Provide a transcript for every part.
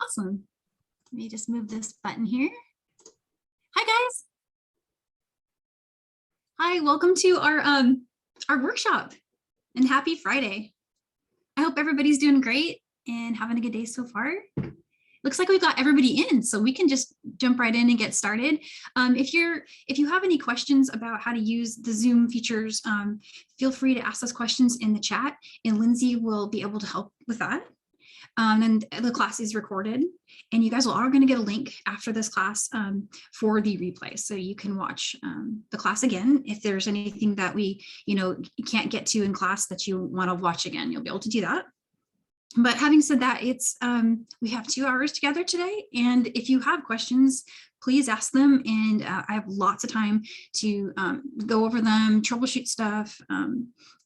Awesome. Let me just move this button here. Hi guys. Hi, welcome to our workshop and happy Friday. I hope everybody's doing great and having a good day so far. Looks like we've got everybody in, so we can just jump right in and get started. If you have any questions about how to use the Zoom features, feel free to ask those questions in the chat, and Lindsay will be able to help with that. And the class is recorded, and you guys are going to get a link after this class for the replay, so you can watch the class again. If there's anything that you can't get to in class that you want to watch again, you'll be able to do that. But having said that, we have 2 hours together today, and if you have questions, please ask them, and I have lots of time to go over them, troubleshoot stuff,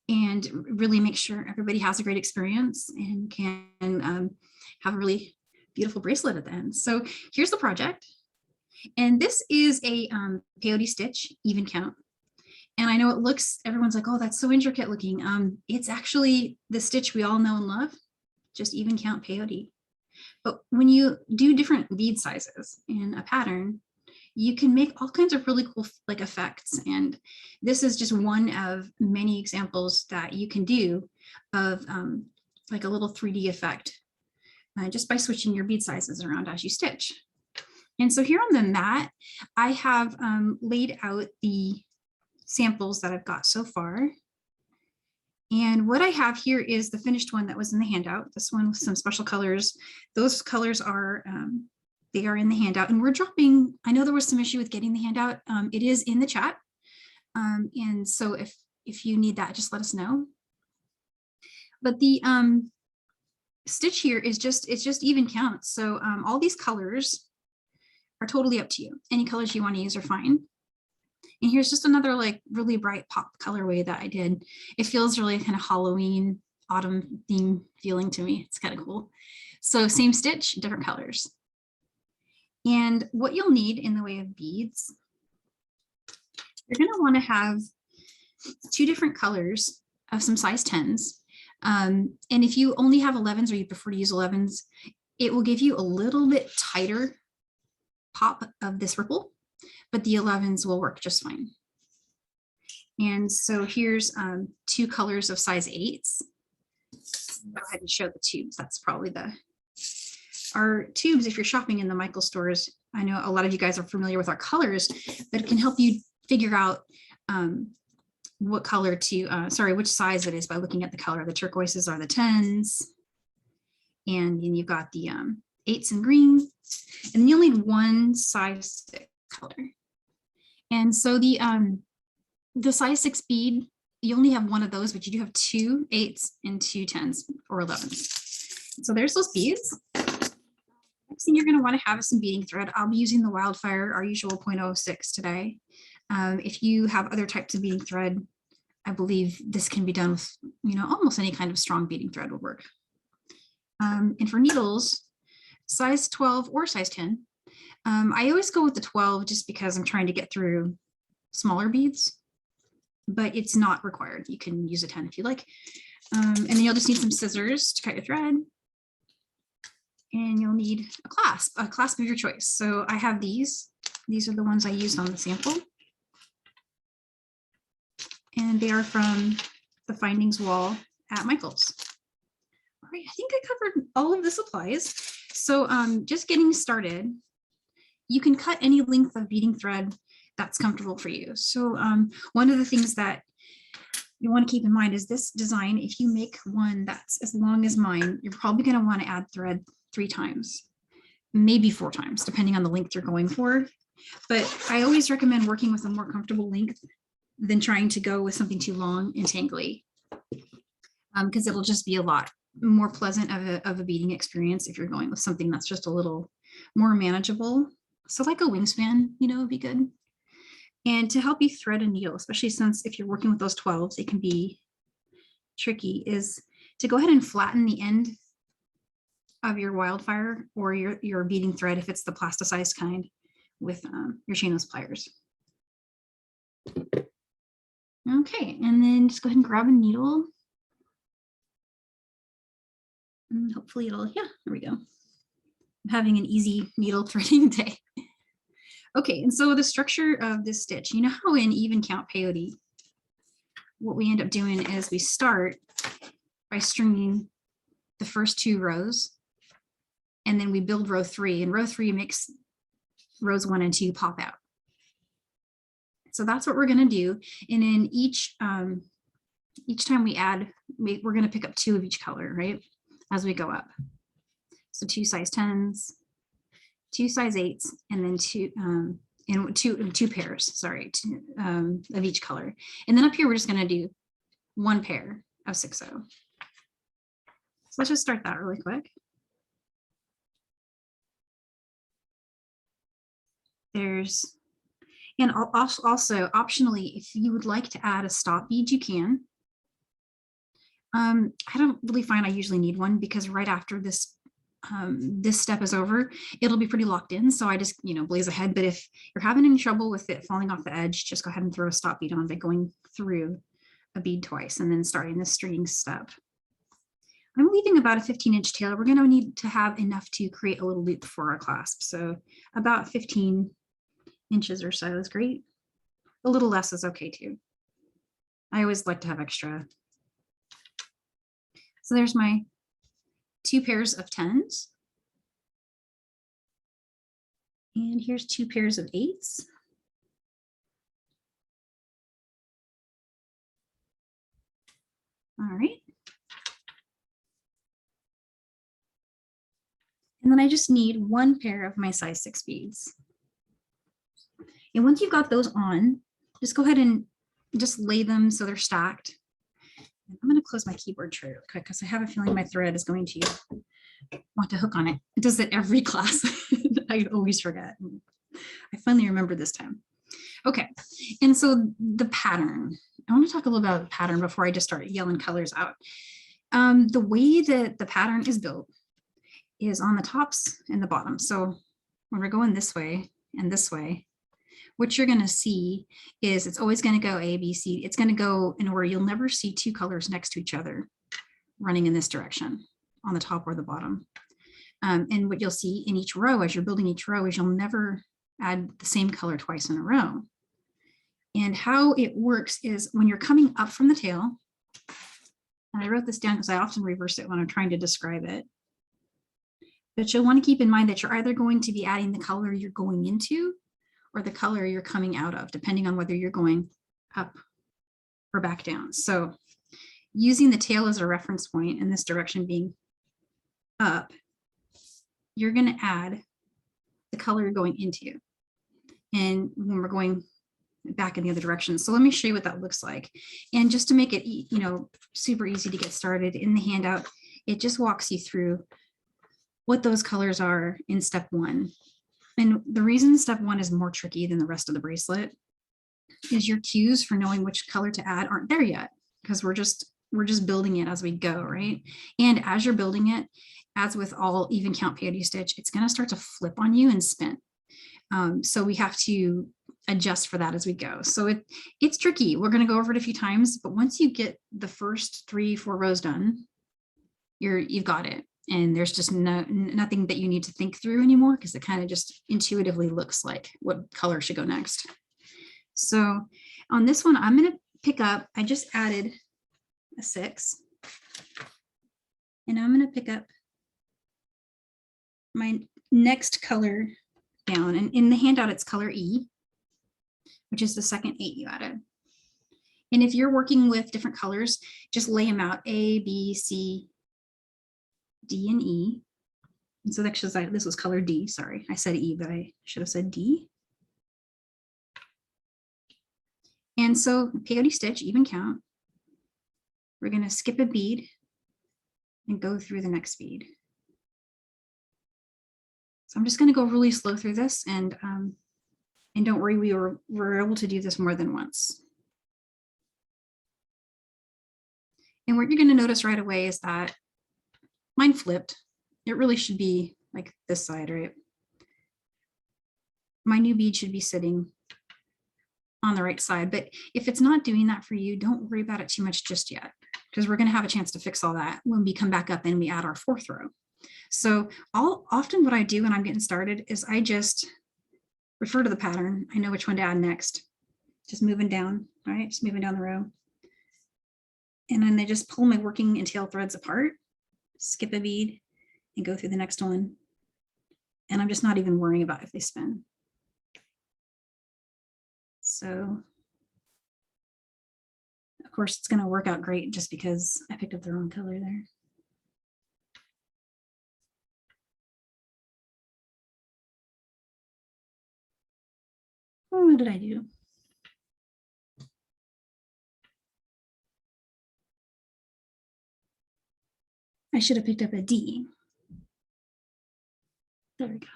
and really make sure everybody has a great experience and can have a really beautiful bracelet at the end. So here's the project, and this is a peyote stitch even count. And I know everyone's like, oh, that's so intricate looking. It's actually the stitch we all know and love, just even count peyote. But when you do different bead sizes in a pattern, you can make all kinds of really cool effects. And this is just one of many examples that you can do of like a little 3D effect just by switching your bead sizes around as you stitch. And so here on the mat, I have laid out the samples that I've got so far. And what I have here is the finished one that was in the handout, this one with some special colors. Those colors are, they are in the handout, and we're dropping, I know there was some issue with getting the handout. It is in the chat. And so if you need that, just let us know. But the stitch here is it's just even count. So all these colors are totally up to you. Any colors you want to use are fine. And here's just another really bright pop colorway that I did. It feels really kind of Halloween autumn theme feeling to me. It's kind of cool. So same stitch, different colors. And what you'll need in the way of beads, you're going to want to have 2 different colors of some size 10s. And if you only have 11s or you prefer to use 11s, it will give you a little bit tighter pop of this ripple, but the 11s will work just fine. And so here's 2 colors of size 8s. Go ahead and show the tubes. That's probably our tubes. If you're shopping in the Michaels stores, I know a lot of you guys are familiar with our colors, but it can help you figure out what color which size it is by looking at the color. The turquoises are the 10s, and then you've got the 8s in green, and then you'll need 1 size 6 color. And so the size 6 bead, you only have 1 of those, but you do have 2 8s and 2 10s or 11s. So there's those beads. Next thing you're going to want to have is some beading thread. I'll be using the Wildfire, our usual 0.06 today. If you have other types of beading thread, I believe this can be done with almost any kind of strong beading thread will work. And for needles, size 12 or size 10. I always go with the 12 just because I'm trying to get through smaller beads, but it's not required. You can use a 10 if you like. And then you'll just need some scissors to cut your thread. And you'll need a clasp of your choice. So I have these. These are the ones I used on the sample. And they are from the findings wall at Michaels. All right, I think I covered all of the supplies. So just getting started, you can cut any length of beading thread that's comfortable for you. So one of the things that you want to keep in mind is this design. If you make one that's as long as mine, you're probably going to want to add thread 3 times, maybe 4 times, depending on the length you're going for. But I always recommend working with a more comfortable length than trying to go with something too long and tangly, because it'll just be a lot more pleasant of a beading experience if you're going with something that's just a little more manageable. So like a wingspan, would be good. And to help you thread a needle, especially since if you're working with those 12s, it can be tricky, is to go ahead and flatten the end of your Wildfire or your beading thread if it's the plasticized kind with your chainless pliers. Okay, and then just go ahead and grab a needle. And hopefully it'll, yeah, there we go. I'm having an easy needle threading day. Okay, and so the structure of this stitch, you know how in even count peyote, what we end up doing is we start by stringing the first 2 rows, and then we build row 3, and row 3 makes rows 1 and 2 pop out. So that's what we're going to do. And in each time we add, we're going to pick up 2 of each color, right, as we go up. So 2 size 10s, 2 size 8s, and then 2 pairs, sorry, of each color. And then up here, we're just going to do 1 pair of 6/0. So let's just start that really quick. There's, and also optionally, if you would like to add a stop bead, you can. I don't really find I usually need one because right after this step is over, it'll be pretty locked in. So I just, blaze ahead. But if you're having any trouble with it falling off the edge, just go ahead and throw a stop bead on by going through a bead twice and then starting the stringing step. I'm leaving about a 15-inch tail. We're going to need to have enough to create a little loop for our clasp. So about 15 inches or so is great. A little less is okay too. I always like to have extra. So there's my 2 pairs of 10s. And here's 2 pairs of 8s. All right. And then I just need 1 pair of my size 6 beads. And once you've got those on, just go ahead and just lay them so they're stacked. I'm going to close my keyboard tray real quick because I have a feeling my thread is going to want to hook on it. It does it every class. I always forget. I finally remembered this time. Okay, and so the pattern. I want to talk a little about the pattern before I just start yelling colors out. The way that the pattern is built is on the tops and the bottom. So when we're going this way and this way, what you're going to see is it's always going to go A, B, C. It's going to go in order. You'll never see 2 colors next to each other running in this direction on the top or the bottom. And what you'll see in each row as you're building each row is you'll never add the same color twice in a row. And how it works is when you're coming up from the tail, and I wrote this down because I often reverse it when I'm trying to describe it, but you'll want to keep in mind that you're either going to be adding the color you're going into or the color you're coming out of, depending on whether you're going up or back down. So using the tail as a reference point and this direction being up, you're going to add the color you're going into. And when we're going back in the other direction. So let me show you what that looks like. And just to make it, super easy to get started, in the handout, it just walks you through what those colors are in step 1. And the reason step 1 is more tricky than the rest of the bracelet is your cues for knowing which color to add aren't there yet, because we're just building it as we go, right? And as you're building it, as with all even count peyote stitch, it's going to start to flip on you and spin. So we have to adjust for that as we go. So it's tricky. We're going to go over it a few times, but once you get the first 3-4 rows done, you've got it. And there's just nothing that you need to think through anymore because it kind of just intuitively looks like what color should go next. So on this one, I'm going to pick up, I just added a 6. And I'm going to pick up my next color down. And in the handout, it's color E, which is the second 8 you added. And if you're working with different colors, just lay them out A, B, C, D, and E. And so actually, this was color D. Sorry, I said E, but I should have said D. And so peyote stitch, even count. We're going to skip a bead and go through the next bead. So I'm just going to go really slow through this, and don't worry, we're able to do this more than once. And what you're going to notice right away is that mine flipped. It really should be like this side, right? My new bead should be sitting on the right side, but if it's not doing that for you, don't worry about it too much just yet, because we're going to have a chance to fix all that when we come back up and we add our 4th row. So often what I do when I'm getting started is I just refer to the pattern. I know which one to add next. Just moving down, all right? Just moving down the row. And then I just pull my working and tail threads apart, skip a bead, and go through the next one. And I'm just not even worrying about if they spin. So, of course, it's going to work out great just because I picked up the wrong color there. Oh, what did I do? I should have picked up a D. There we go.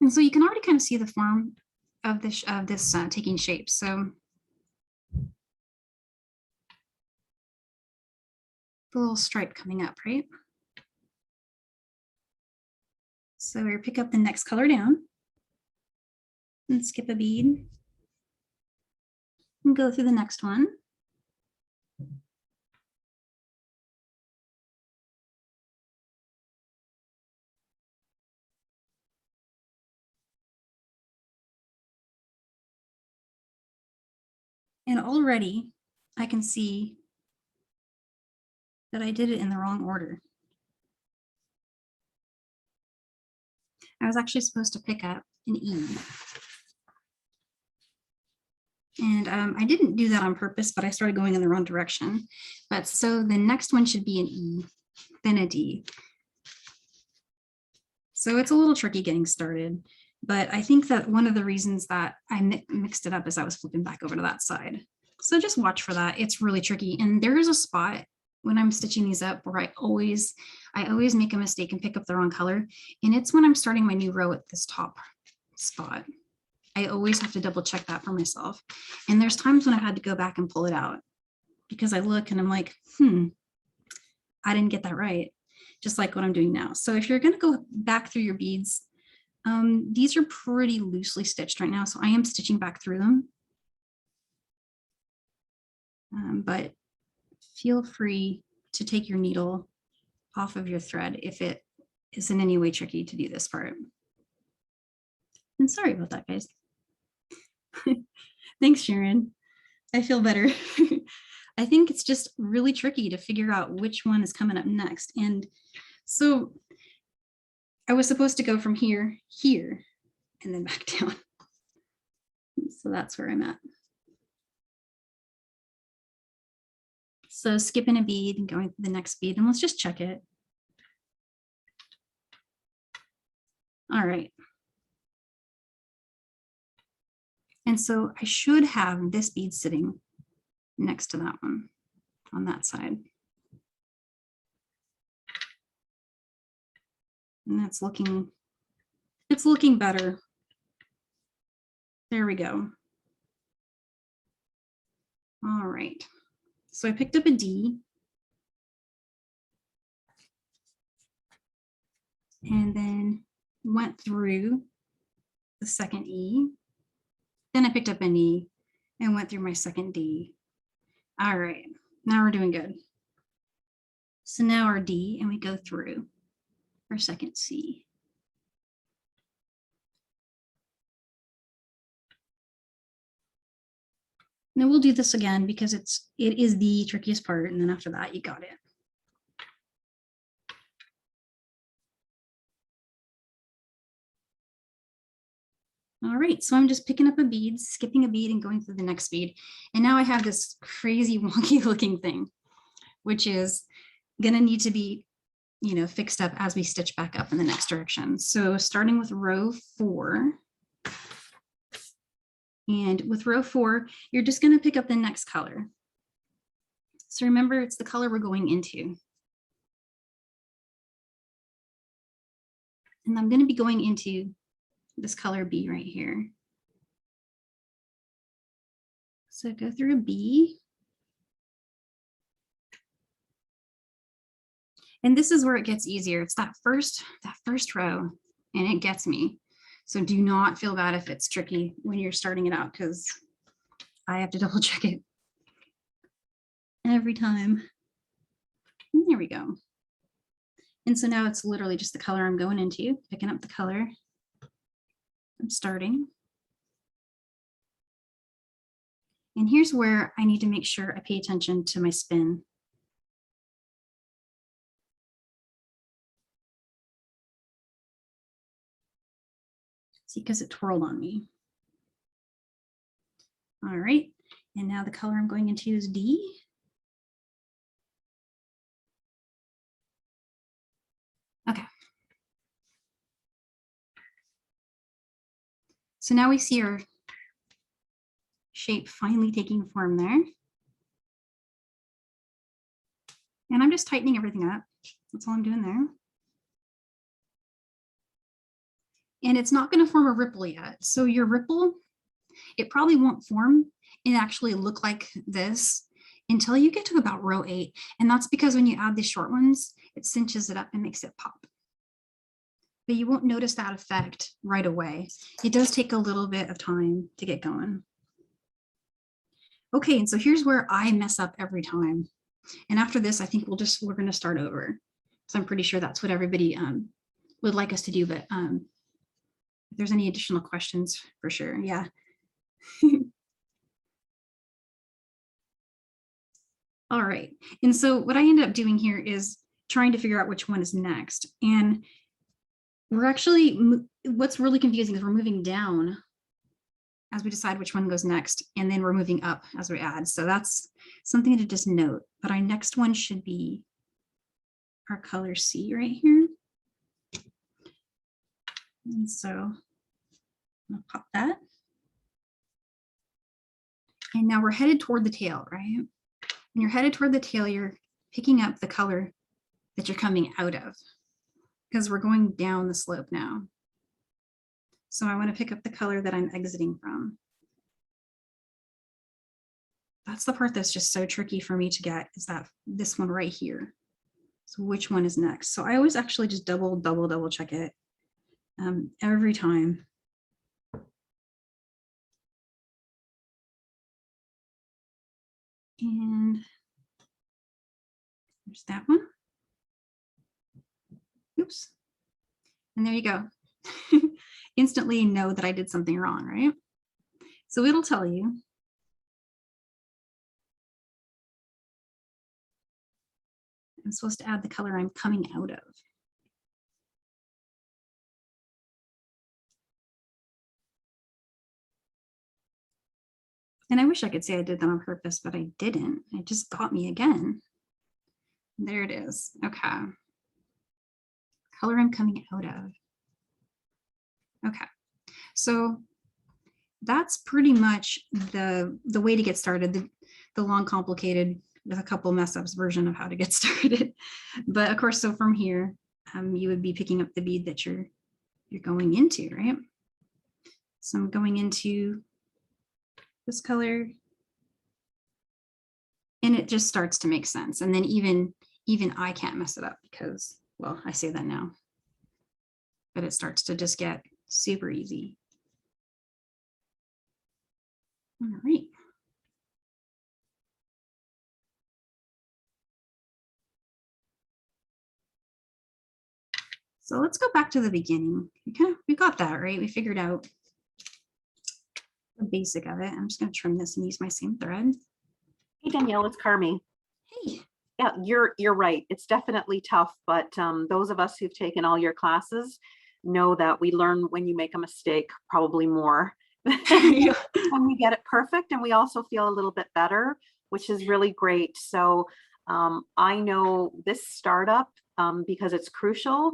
And so you can already kind of see the form of this taking shape. So the little stripe coming up, right? So we pick up the next color down and skip a bead and go through the next one. And already I can see that I did it in the wrong order. I was actually supposed to pick up an E. And I didn't do that on purpose, but I started going in the wrong direction. But so the next one should be an E, then a D. So it's a little tricky getting started, but I think that one of the reasons that I mixed it up is I was flipping back over to that side. So just watch for that. It's really tricky. And there is a spot when I'm stitching these up where I always make a mistake and pick up the wrong color. And it's when I'm starting my new row at this top spot. I always have to double check that for myself. And there's times when I've had to go back and pull it out because I look and I'm like, I didn't get that right. Just like what I'm doing now. So if you're going to go back through your beads, these are pretty loosely stitched right now. So I am stitching back through them. But feel free to take your needle off of your thread if it is in any way tricky to do this part. And sorry about that, guys. Thanks, Sharon. I feel better. I think it's just really tricky to figure out which one is coming up next. And so I was supposed to go from here, and then back down. So that's where I'm at. So skipping a bead and going to the next bead, and let's just check it. All right. And so I should have this bead sitting next to that one on that side. And it's looking better. There we go. All right. So I picked up a D. And then went through the second E. Then I picked up an E and went through my second D. All right, now we're doing good. So now our D, and we go through our second C. Now we'll do this again because it is the trickiest part, and then after that, you got it. All right, so I'm just picking up a bead, skipping a bead, and going through the next bead. And now I have this crazy wonky looking thing, which is gonna need to be, fixed up as we stitch back up in the next direction. So starting with row 4. And with row 4, you're just gonna pick up the next color. So remember, it's the color we're going into. And I'm gonna be going into this color B right here. So go through a B. And this is where it gets easier. It's that first row, and it gets me. So do not feel bad if it's tricky when you're starting it out, because I have to double check it. every time. And there we go. And so now it's literally just the color I'm going into, picking up the color. I'm starting. And here's where I need to make sure I pay attention to my spin. See, because it twirled on me. All right, and now the color I'm going into is D. Okay. So now we see our shape finally taking form there. And I'm just tightening everything up. That's all I'm doing there. And it's not going to form a ripple yet. So your ripple, it probably won't form and actually look like this until you get to about row 8. And that's because when you add the short ones, it cinches it up and makes it pop. But you won't notice that effect right away. It does take a little bit of time to get going. Okay, and so here's where I mess up every time. And after this, I think we're going to start over. So I'm pretty sure that's what everybody would like us to do. But if there's any additional questions, for sure, yeah. All right, and so what I end up doing here is trying to figure out which one is next. And we're actually, what's really confusing is we're moving down as we decide which one goes next, and then we're moving up as we add. So that's something to just note. But our next one should be our color C right here. And so I'll pop that. And now we're headed toward the tail, right? When you're headed toward the tail, you're picking up the color that you're coming out of, because we're going down the slope now. So I want to pick up the color that I'm exiting from. That's the part that's just so tricky for me to get, is that this one right here. So which one is next? So I always actually just double check it every time. And there's that one. Oops. And there you go. Instantly know that I did something wrong, right? So it'll tell you. I'm supposed to add the color I'm coming out of. And I wish I could say I did that on purpose, but I didn't. It just got me again. There it is. Okay. Color I'm coming out of. Okay. So that's pretty much the way to get started, the long, complicated, with a couple mess ups version of how to get started. But of course, so from here, you would be picking up the bead that you're going into, right? So I'm going into this color, and it just starts to make sense. And then even I can't mess it up because, well, I say that now, but it starts to just get super easy. All right. So let's go back to the beginning. We got that, right? We figured out the basic of it. I'm just going to trim this and use my same thread. Hey, Danielle, it's Carmi. Hey. Yeah, you're right. It's definitely tough, but those of us who've taken all your classes know that we learn when you make a mistake, probably more when we get it perfect, and we also feel a little bit better, which is really great. So I know this startup, because it's crucial,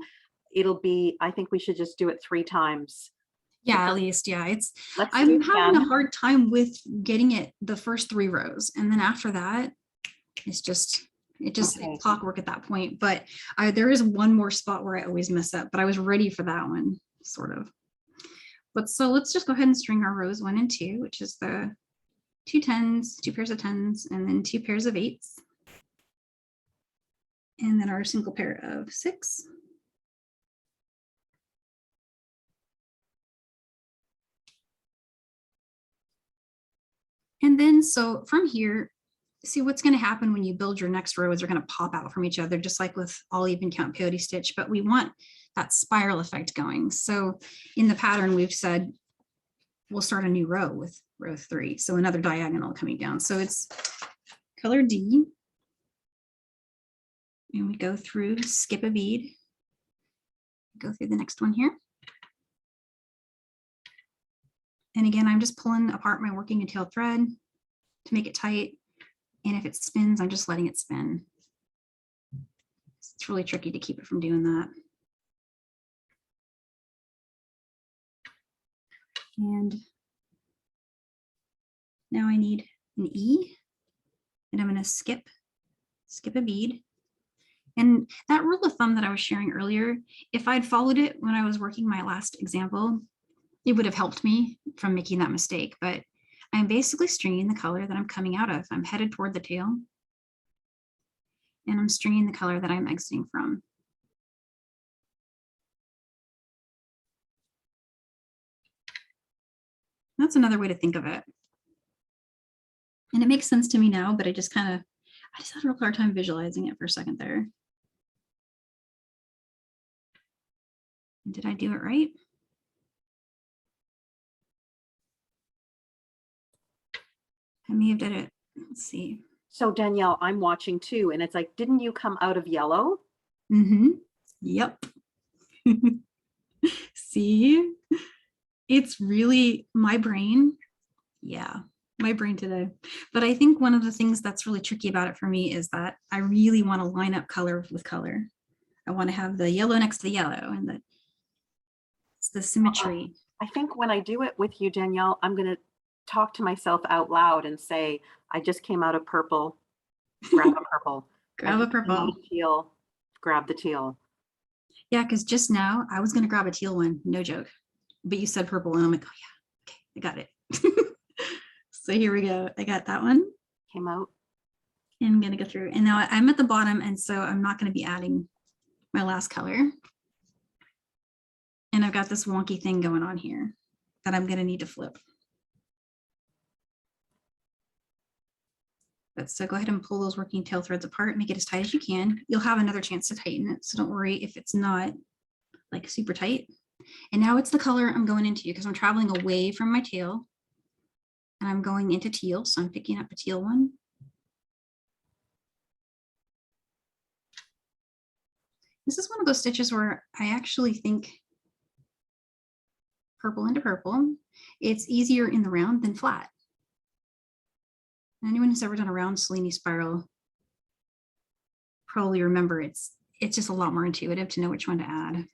I think we should just do it 3 times. Yeah, at least, yeah. I'm having a hard time with getting it the first 3 rows. And then after that, it just okay. Clockwork at that point. But there is one more spot where I always mess up, but I was ready for that one, sort of. But so let's just go ahead and string our rows 1 and 2, which is the 2 10s, 2 pairs of 10s, and then 2 pairs of 8s. And then our single pair of 6. And then, so from here, see what's going to happen when you build your next row is they're going to pop out from each other, just like with all even count peyote stitch, but we want that spiral effect going. So in the pattern, we've said we'll start a new row with row 3. So another diagonal coming down. So it's color D. And we go through, skip a bead, go through the next one here. And again, I'm just pulling apart my working and tail thread to make it tight. And if it spins, I'm just letting it spin. It's really tricky to keep it from doing that. And now I need an E, and I'm going to skip a bead. And that rule of thumb that I was sharing earlier, if I'd followed it when I was working my last example, it would have helped me from making that mistake. But I'm basically stringing the color that I'm coming out of. I'm headed toward the tail, and I'm stringing the color that I'm exiting from. That's another way to think of it. And it makes sense to me now, but I just had a real hard time visualizing it for a second there. Did I do it right? I may have did it. Let's see. So Danielle, I'm watching too, and it's like, didn't you come out of yellow? Mm-hmm. Yep. See, it's really my brain. Yeah, my brain today. But I think one of the things that's really tricky about it for me is that I really want to line up color with color. I want to have the yellow next to the yellow, and it's the symmetry. I think when I do it with you, Danielle, I'm going to talk to myself out loud and say, I just came out of purple, grab a purple. Grab a purple. Teal, grab the teal. Yeah, because just now I was going to grab a teal one, no joke. But you said purple, and I'm like, oh yeah, okay, I got it. So here we go. I got that one. Came out. And I'm going to go through. And now I'm at the bottom, and so I'm not going to be adding my last color. And I've got this wonky thing going on here that I'm going to need to flip. But so go ahead and pull those working tail threads apart, make it as tight as you can. You'll have another chance to tighten it, so don't worry if it's not like super tight. And now it's the color I'm going into because I'm traveling away from my tail and I'm going into teal. So I'm picking up a teal one. This is one of those stitches where I actually think purple into purple. It's easier in the round than flat. Anyone who's ever done a round Cellini spiral probably remember it's just a lot more intuitive to know which one to add.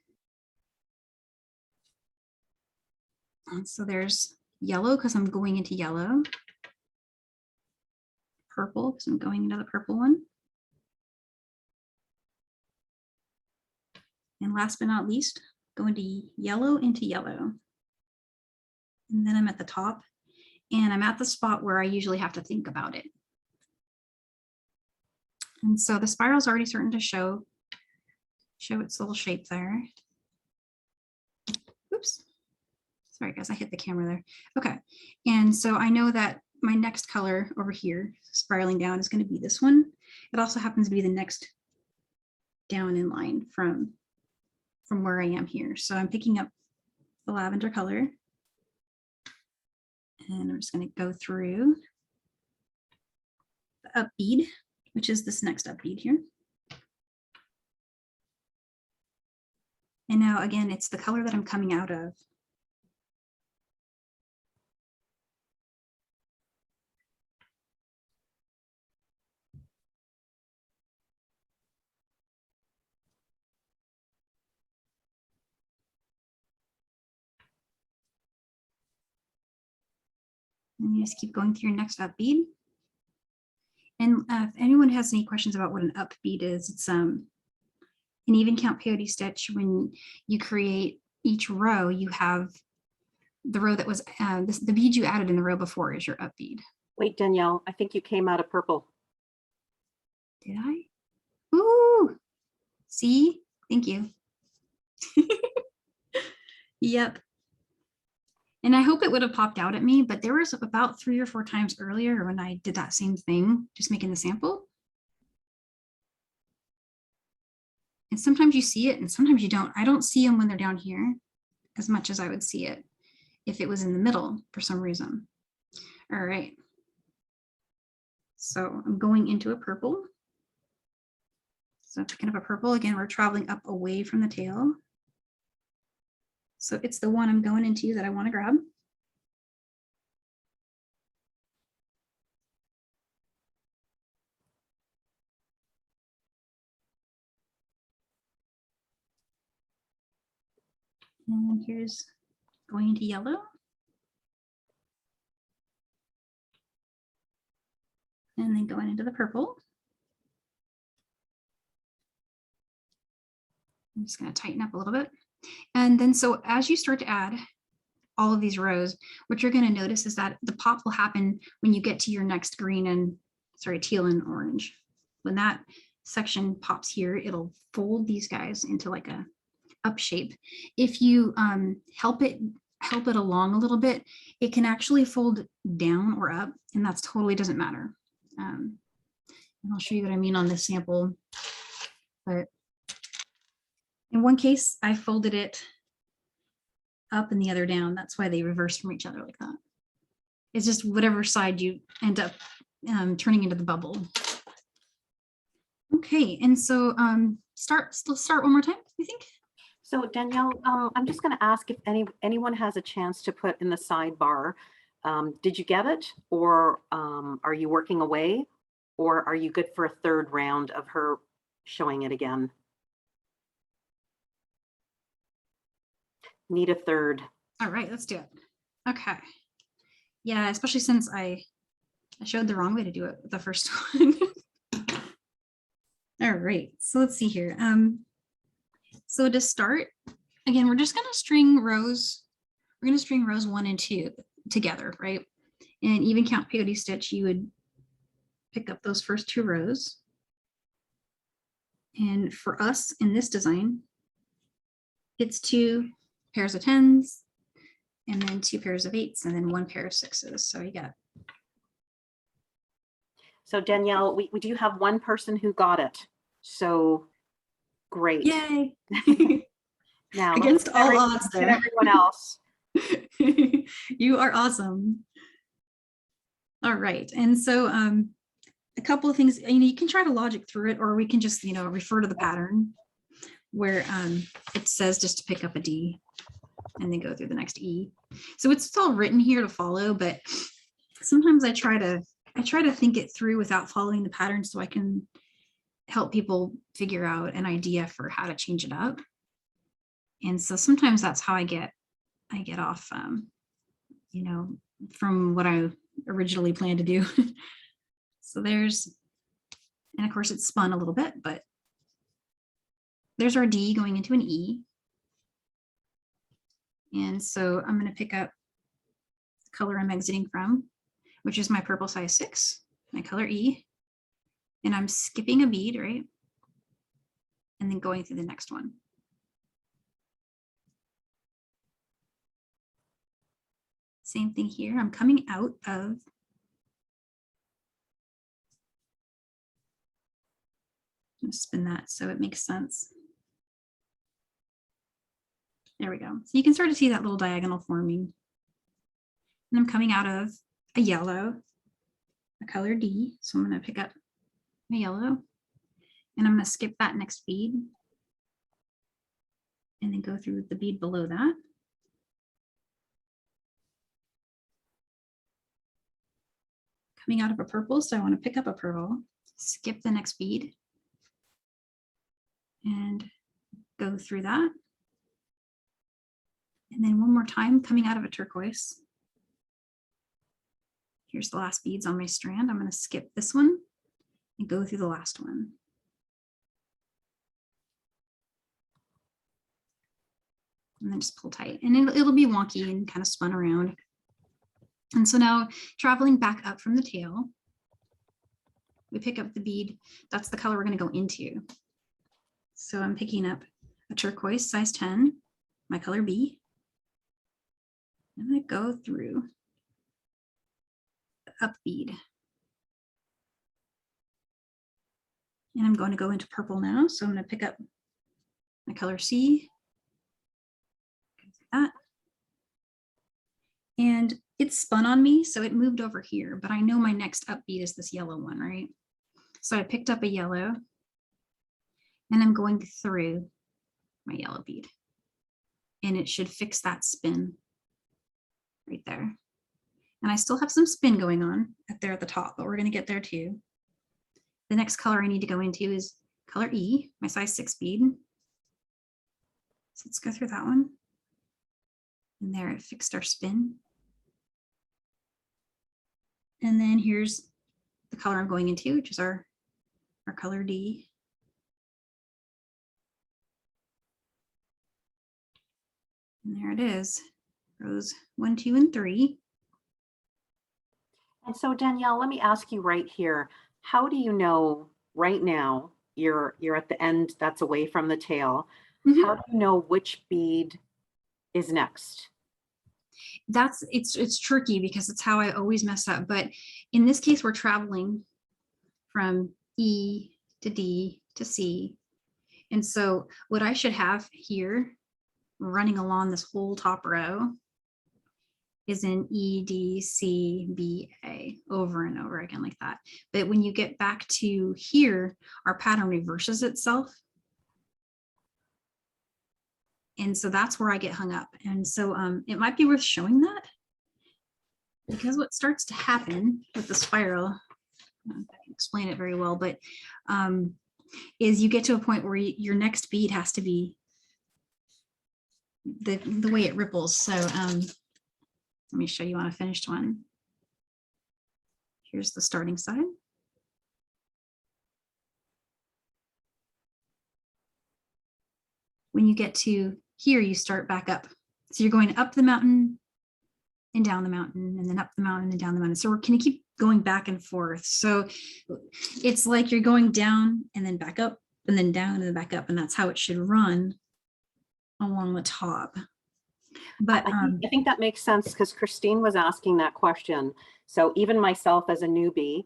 And so there's yellow because I'm going into yellow, purple because I'm going into the purple one. And last but not least, going to yellow into yellow. And then I'm at the top and I'm at the spot where I usually have to think about it. And so the spiral's already starting to show its little shape there. Oops. Sorry guys, I hit the camera there. Okay, and so I know that my next color over here, spiraling down, is going to be this one. It also happens to be the next down in line from where I am here. So I'm picking up the lavender color. And I'm just going to go through the up bead, which is this next up bead here. And now again, it's the color that I'm coming out of. And you just keep going through your next up bead. And if anyone has any questions about what an up bead is, it's an even count peyote stitch. When you create each row, you have the row that was the bead you added in the row before is your up bead. Wait, Danielle, I think you came out of purple. Did I? Ooh, see, thank you. Yep. And I hope it would have popped out at me, but there was about 3 or 4 times earlier when I did that same thing, just making the sample. And sometimes you see it and sometimes you don't. I don't see them when they're down here as much as I would see it if it was in the middle for some reason. All right. So I'm going into a purple. So picking up a purple, again, we're traveling up away from the tail. So it's the one I'm going into that I want to grab. And here's going into yellow. And then going into the purple. I'm just going to tighten up a little bit. And then so as you start to add all of these rows, what you're going to notice is that the pop will happen when you get to your next green and, sorry, teal and orange. When that section pops here, it'll fold these guys into like a up shape. If you help it along a little bit, it can actually fold down or up, and that's totally doesn't matter. And I'll show you what I mean on this sample. But in one case, I folded it up and the other down. That's why they reverse from each other like that. It's just whatever side you end up turning into the bubble. Okay, and so start one more time, you think? So Danielle, I'm just going to ask if anyone has a chance to put in the sidebar. Did you get it, or are you working away, or are you good for a third round of her showing it again? Need a third. All right, let's do it. Okay. Yeah, especially since I showed the wrong way to do it with the first one. All right, so let's see here. So to start, again, we're just going to string rows. We're going to string rows 1 and 2 together, right? And even count peyote stitch, you would pick up those first 2 rows. And for us in this design, it's 2 pairs of 10s, and then 2 pairs of 8s, and then 1 pair of 6s. So you got. So Danielle, we do have one person who got it. So great. Yay. Now Against all odds there. Everyone else. You are awesome. All right. And so a couple of things, you can try to logic through it, or we can just, refer to the pattern where it says just to pick up a D and then go through the next E. So it's all written here to follow, but sometimes I try to think it through without following the pattern so I can help people figure out an idea for how to change it up. And so sometimes that's how I get off, from what I originally planned to do. So and of course it's spun a little bit, but there's our D going into an E. And so I'm going to pick up the color I'm exiting from, which is my purple size 6, my color E. And I'm skipping a bead, right? And then going through the next one. Same thing here. I'm coming out of spin that so it makes sense. There we go. So you can start to see that little diagonal forming. And I'm coming out of a yellow, a color D. So I'm going to pick up my yellow and I'm going to skip that next bead and then go through the bead below that. Coming out of a purple, so I want to pick up a purple, skip the next bead and go through that. And then one more time, coming out of a turquoise. Here's the last beads on my strand. I'm going to skip this one and go through the last one. And then just pull tight. And it'll be wonky and kind of spun around. And so now traveling back up from the tail, we pick up the bead. That's the color we're going to go into. So I'm picking up a turquoise size 10, my color B. I'm going to go through the up bead. And I'm going to go into purple now. So I'm going to pick up my color C. That. And it spun on me, so it moved over here, but I know my next up bead is this yellow one, right? So I picked up a yellow and I'm going through my yellow bead. And it should fix that spin right there. And I still have some spin going on up there at the top, but we're going to get there too. The next color I need to go into is color E, my size 6 bead. So let's go through that one. And there it fixed our spin. And then here's the color I'm going into, which is our color D. And there it is, rows 1, 2, and 3. And so Danielle, let me ask you right here, how do you know right now you're at the end that's away from the tail? Mm-hmm. How do you know which bead is next? It's tricky because it's how I always mess up. But in this case, we're traveling from E to D to C. And so what I should have here running along this whole top row is in E, D, C, B, A over and over again like that. But when you get back to here, our pattern reverses itself. And so that's where I get hung up. And so it might be worth showing that, because what starts to happen with the spiral, I can explain it very well, but is you get to a point where your next bead has to be the way it ripples. So let me show you on a finished one. Here's the starting side. When you get to here, you start back up. So you're going up the mountain and down the mountain and then up the mountain and down the mountain. So we're going to keep going back and forth. So it's like you're going down and then back up and then down and then back up. And that's how it should run along the top. But I think that makes sense, because Christine was asking that question. So even myself as a newbie,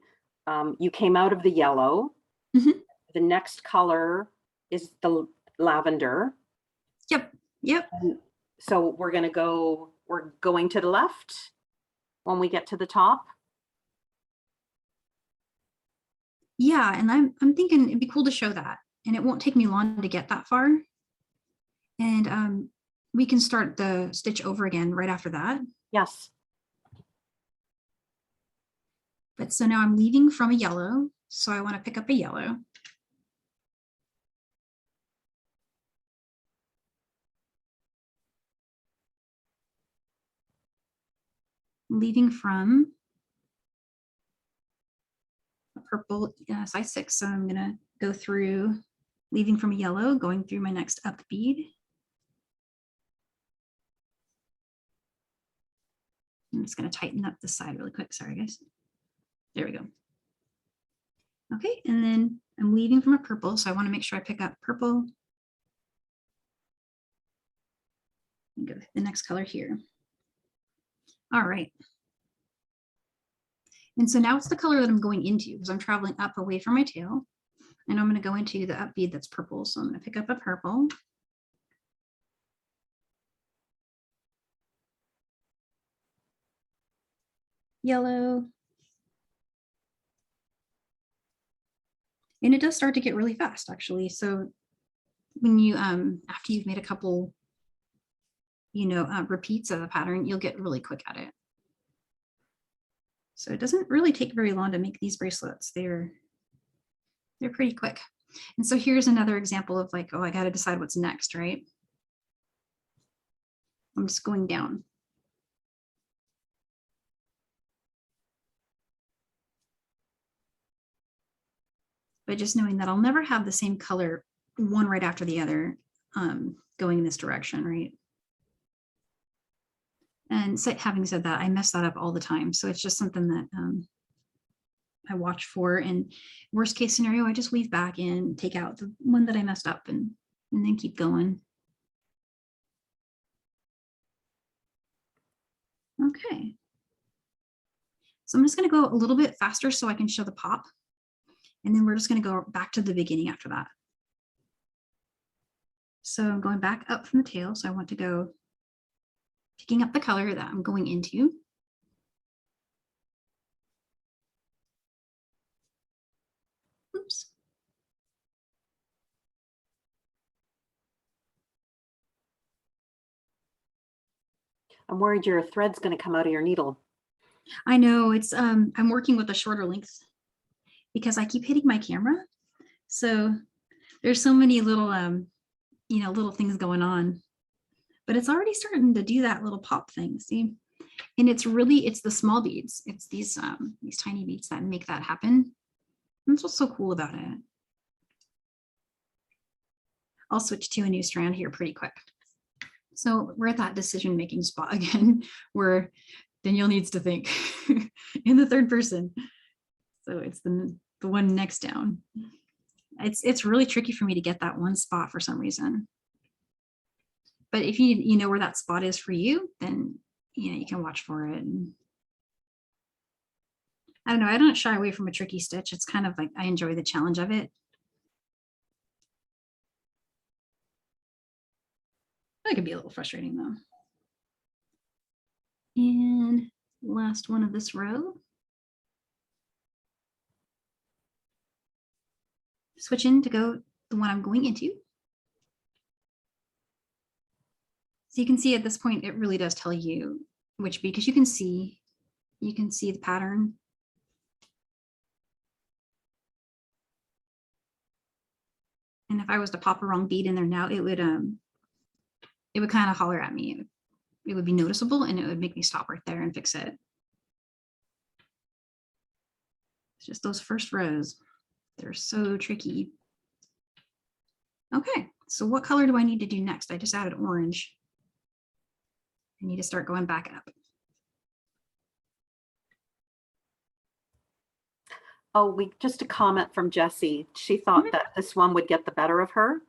you came out of the yellow. Mm-hmm. The next color is the lavender. Yep. And so we're going to the left when we get to the top. Yeah, and I'm thinking it'd be cool to show that, and it won't take me long to get that far. And we can start the stitch over again right after that. Yes. But so now I'm leaving from a yellow, so I want to pick up a yellow. Leaving from a purple size 6, so I'm going to go through, leaving from a yellow, going through my next up bead. I'm just going to tighten up this side really quick. Sorry, guys. There we go. Okay, and then I'm leaving from a purple, so I want to make sure I pick up purple. And go to the next color here. All right. And so now it's the color that I'm going into, because I'm traveling up away from my tail. And I'm going to go into the up bead that's purple. So I'm going to pick up a purple. Yellow. And it does start to get really fast, actually. So when you, after you've made a couple, repeats of the pattern, you'll get really quick at it. So it doesn't really take very long to make these bracelets. They're pretty quick. And so here's another example of like, oh, I got to decide what's next, right? I'm just going down. But just knowing that I'll never have the same color one right after the other going in this direction, right? And so, having said that, I mess that up all the time. So it's just something that I watch for. And worst case scenario, I just weave back in, take out the one that I messed up and then keep going. Okay. So I'm just going to go a little bit faster so I can show the pop. And then we're just going to go back to the beginning after that. So I'm going back up from the tail. So I want to go picking up the color that I'm going into. Oops. I'm worried your thread's going to come out of your needle. I know it's I'm working with a shorter length because I keep hitting my camera. So there's so many little you know, little things going on. But it's already starting to do that little pop thing, see? And it's the small beads. It's these tiny beads that make that happen. That's what's so cool about it. I'll switch to a new strand here pretty quick. So we're at that decision-making spot again, where Danielle needs to think in the third person. So it's the one next down. It's really tricky for me to get that one spot for some reason. But if you know where that spot is for you, then you know you can watch for it. And I don't know, I don't shy away from a tricky stitch. It's kind of like I enjoy the challenge of it. That could be a little frustrating though. And last one of this row. Switch in to go the one I'm going into. So you can see at this point, it really does tell you which bead, because you can see the pattern. And if I was to pop a wrong bead in there now, it would kind of holler at me. It would be noticeable and it would make me stop right there and fix it. It's just those first rows. They're so tricky. Okay, so what color do I need to do next? I just added orange. I need to start going back up. Oh, just a comment from Jessie. She thought that this one would get the better of her,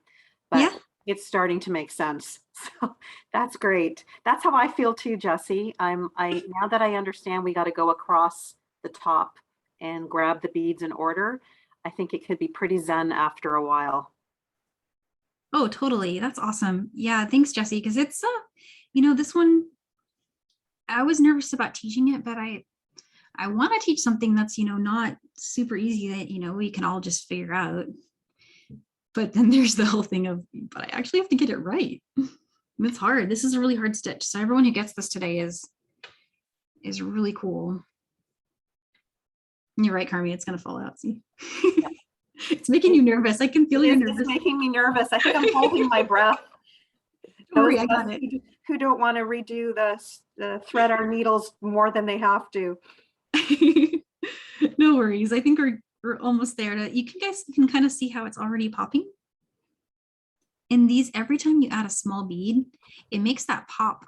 but Yeah. It's starting to make sense. So that's great. That's how I feel too, Jessie. Now that I understand we got to go across the top and grab the beads in order, I think it could be pretty zen after a while. Oh, totally. That's awesome. Yeah, thanks, Jessie. Because it's you know, this one, I was nervous about teaching it, but I want to teach something that's, you know, not super easy that, you know, we can all just figure out. But then there's the whole thing of, but I actually have to get it right. It's hard. This is a really hard stitch. So everyone who gets this today is really cool. You're right, Carmi, it's gonna fall out. See? Yeah. It's making you nervous. I can feel you nervous. It's making me nervous. I think I'm holding my breath. Don't worry, I got it. Who don't want to redo the thread our needles more than they have to. No worries. I think we're almost there. You guys can kind of see how it's already popping. And these, every time you add a small bead, it makes that pop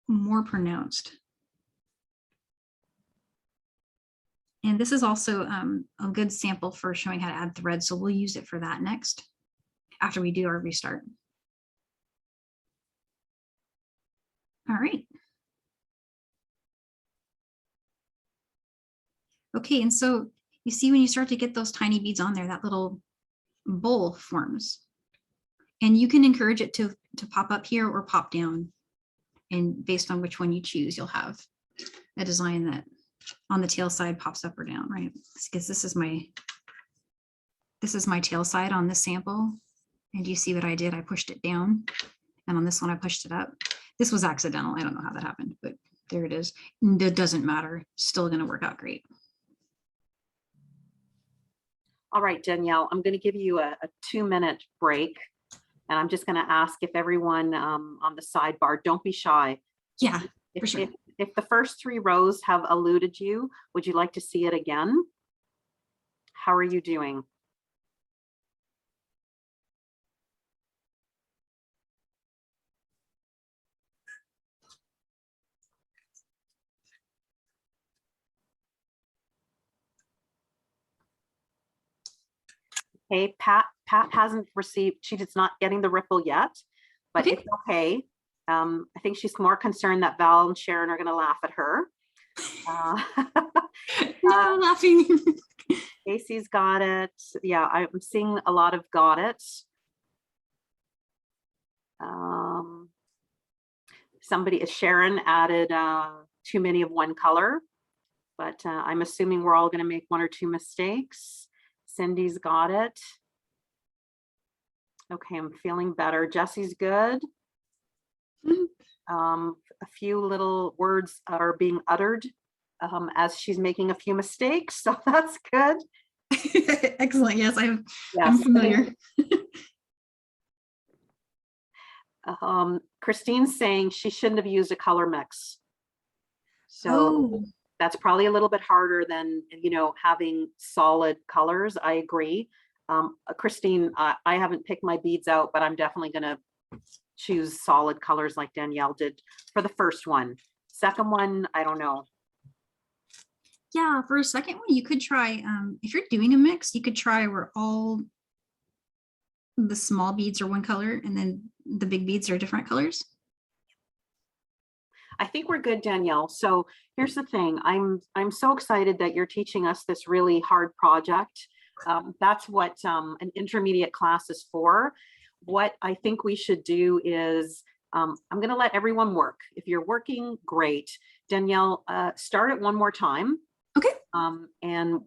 more pronounced. And this is also a good sample for showing how to add thread. So we'll use it for that next, after we do our restart. All right. Okay, and so you see when you start to get those tiny beads on there, that little bowl forms. And you can encourage it to pop up here or pop down. And based on which one you choose, you'll have a design that on the tail side pops up or down, right? Because this is my tail side on this sample. And you see what I did? I pushed it down. And on this one, I pushed it up. This was accidental. I don't know how that happened, but there it is. It doesn't matter. Still going to work out great. All right, Danielle, I'm going to give you a 2-minute break. And I'm just going to ask if everyone on the sidebar, don't be shy. Yeah, for sure. If the first 3 rows have eluded you, would you like to see it again? How are you doing? Okay, Pat hasn't received, she's not getting the ripple yet, but Okay. it's okay. I think she's more concerned that Val and Sharon are going to laugh at her. No laughing. Casey's got it. Yeah, I'm seeing a lot of got it. Sharon added too many of one color, but I'm assuming we're all going to make one or two mistakes. Cindy's got it. Okay, I'm feeling better. Jesse's good. A few little words are being uttered as she's making a few mistakes, so that's good. Excellent. Yes, I'm familiar. Christine's saying she shouldn't have used a color mix. So that's probably a little bit harder than, you know, having solid colors. I agree. Christine, I haven't picked my beads out, but I'm definitely going to choose solid colors like Danielle did for the first one. Second one, I don't know. Yeah, for a second one, you could try, if you're doing a mix, you could try where all the small beads are one color and then the big beads are different colors. I think we're good, Danielle. So here's the thing. I'm so excited that you're teaching us this really hard project. That's what an intermediate class is for. What I think we should do is, I'm going to let everyone work. If you're working, great. Danielle, start it one more time. Okay. And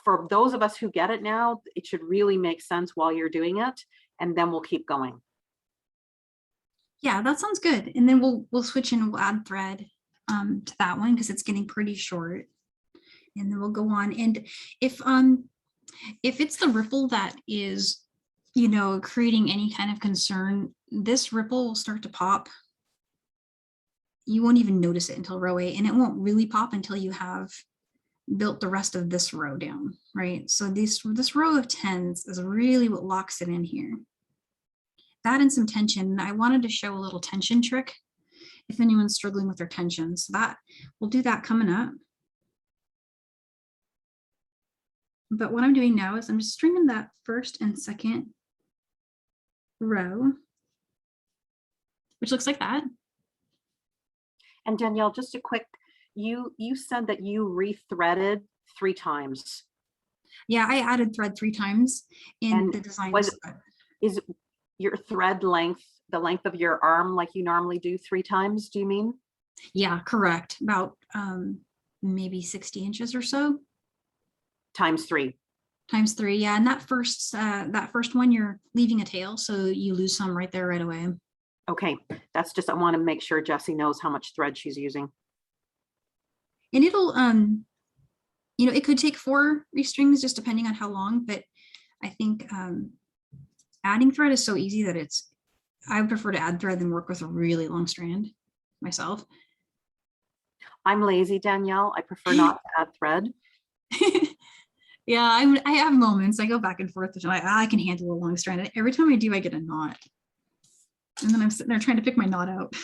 for those of us who get it now, it should really make sense while you're doing it, and then we'll keep going. Yeah, that sounds good. And then we'll switch and we'll add thread to that one because it's getting pretty short. And then we'll go on. And if it's the ripple that is, you know, creating any kind of concern, this ripple will start to pop. You won't even notice it until row 8, and it won't really pop until you have built the rest of this row down, right? So this row of 10s is really what locks it in here. That and some tension. I wanted to show a little tension trick if anyone's struggling with their tension. So that we'll do that coming up. But what I'm doing now is I'm just stringing that first and second row, which looks like that. And Danielle, just a quick, you said that you rethreaded 3 times. Yeah, I added thread 3 times in the design. Is your thread length the length of your arm like you normally do 3 times, do you mean? Yeah, correct. About maybe 60 inches or so. Times 3. Times 3, yeah. And that first one, you're leaving a tail, so you lose some right there right away. Okay, that's just, I want to make sure Jessie knows how much thread she's using. And it'll, you know, it could take 4 restrings just depending on how long, but I think adding thread is so easy that I would prefer to add thread than work with a really long strand myself. I'm lazy, Danielle. I prefer not to add thread. Yeah, I have moments. I go back and forth. I can handle a long strand. Every time I do, I get a knot. And then I'm sitting there trying to pick my knot out.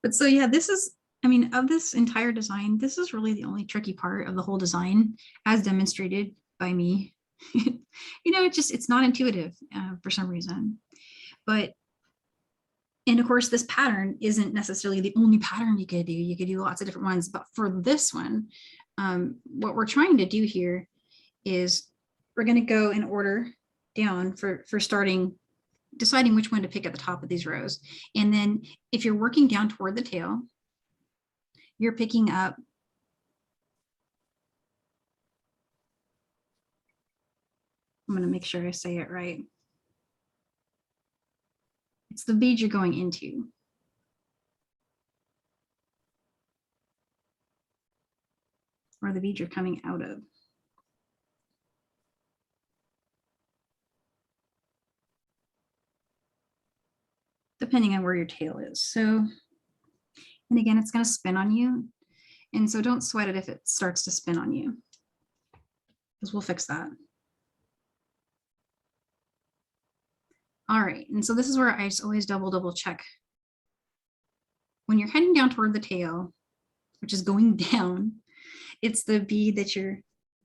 But so yeah, this is, I mean, of this entire design, this is really the only tricky part of the whole design as demonstrated by me. You know, it's not intuitive for some reason. But, and of course, this pattern isn't necessarily the only pattern you could do. You could do lots of different ones. But for this one, what we're trying to do here is we're going to go in order down for deciding which one to pick at the top of these rows. And then if you're working down toward the tail, you're picking up I'm going to make sure I say it right. It's the bead you're going into. Or the bead you're coming out of. Depending on where your tail is. So, and again, it's going to spin on you. And so don't sweat it if it starts to spin on you, because we'll fix that. All right, and so this is where I always double check. When you're heading down toward the tail, which is going down, it's the bead that you're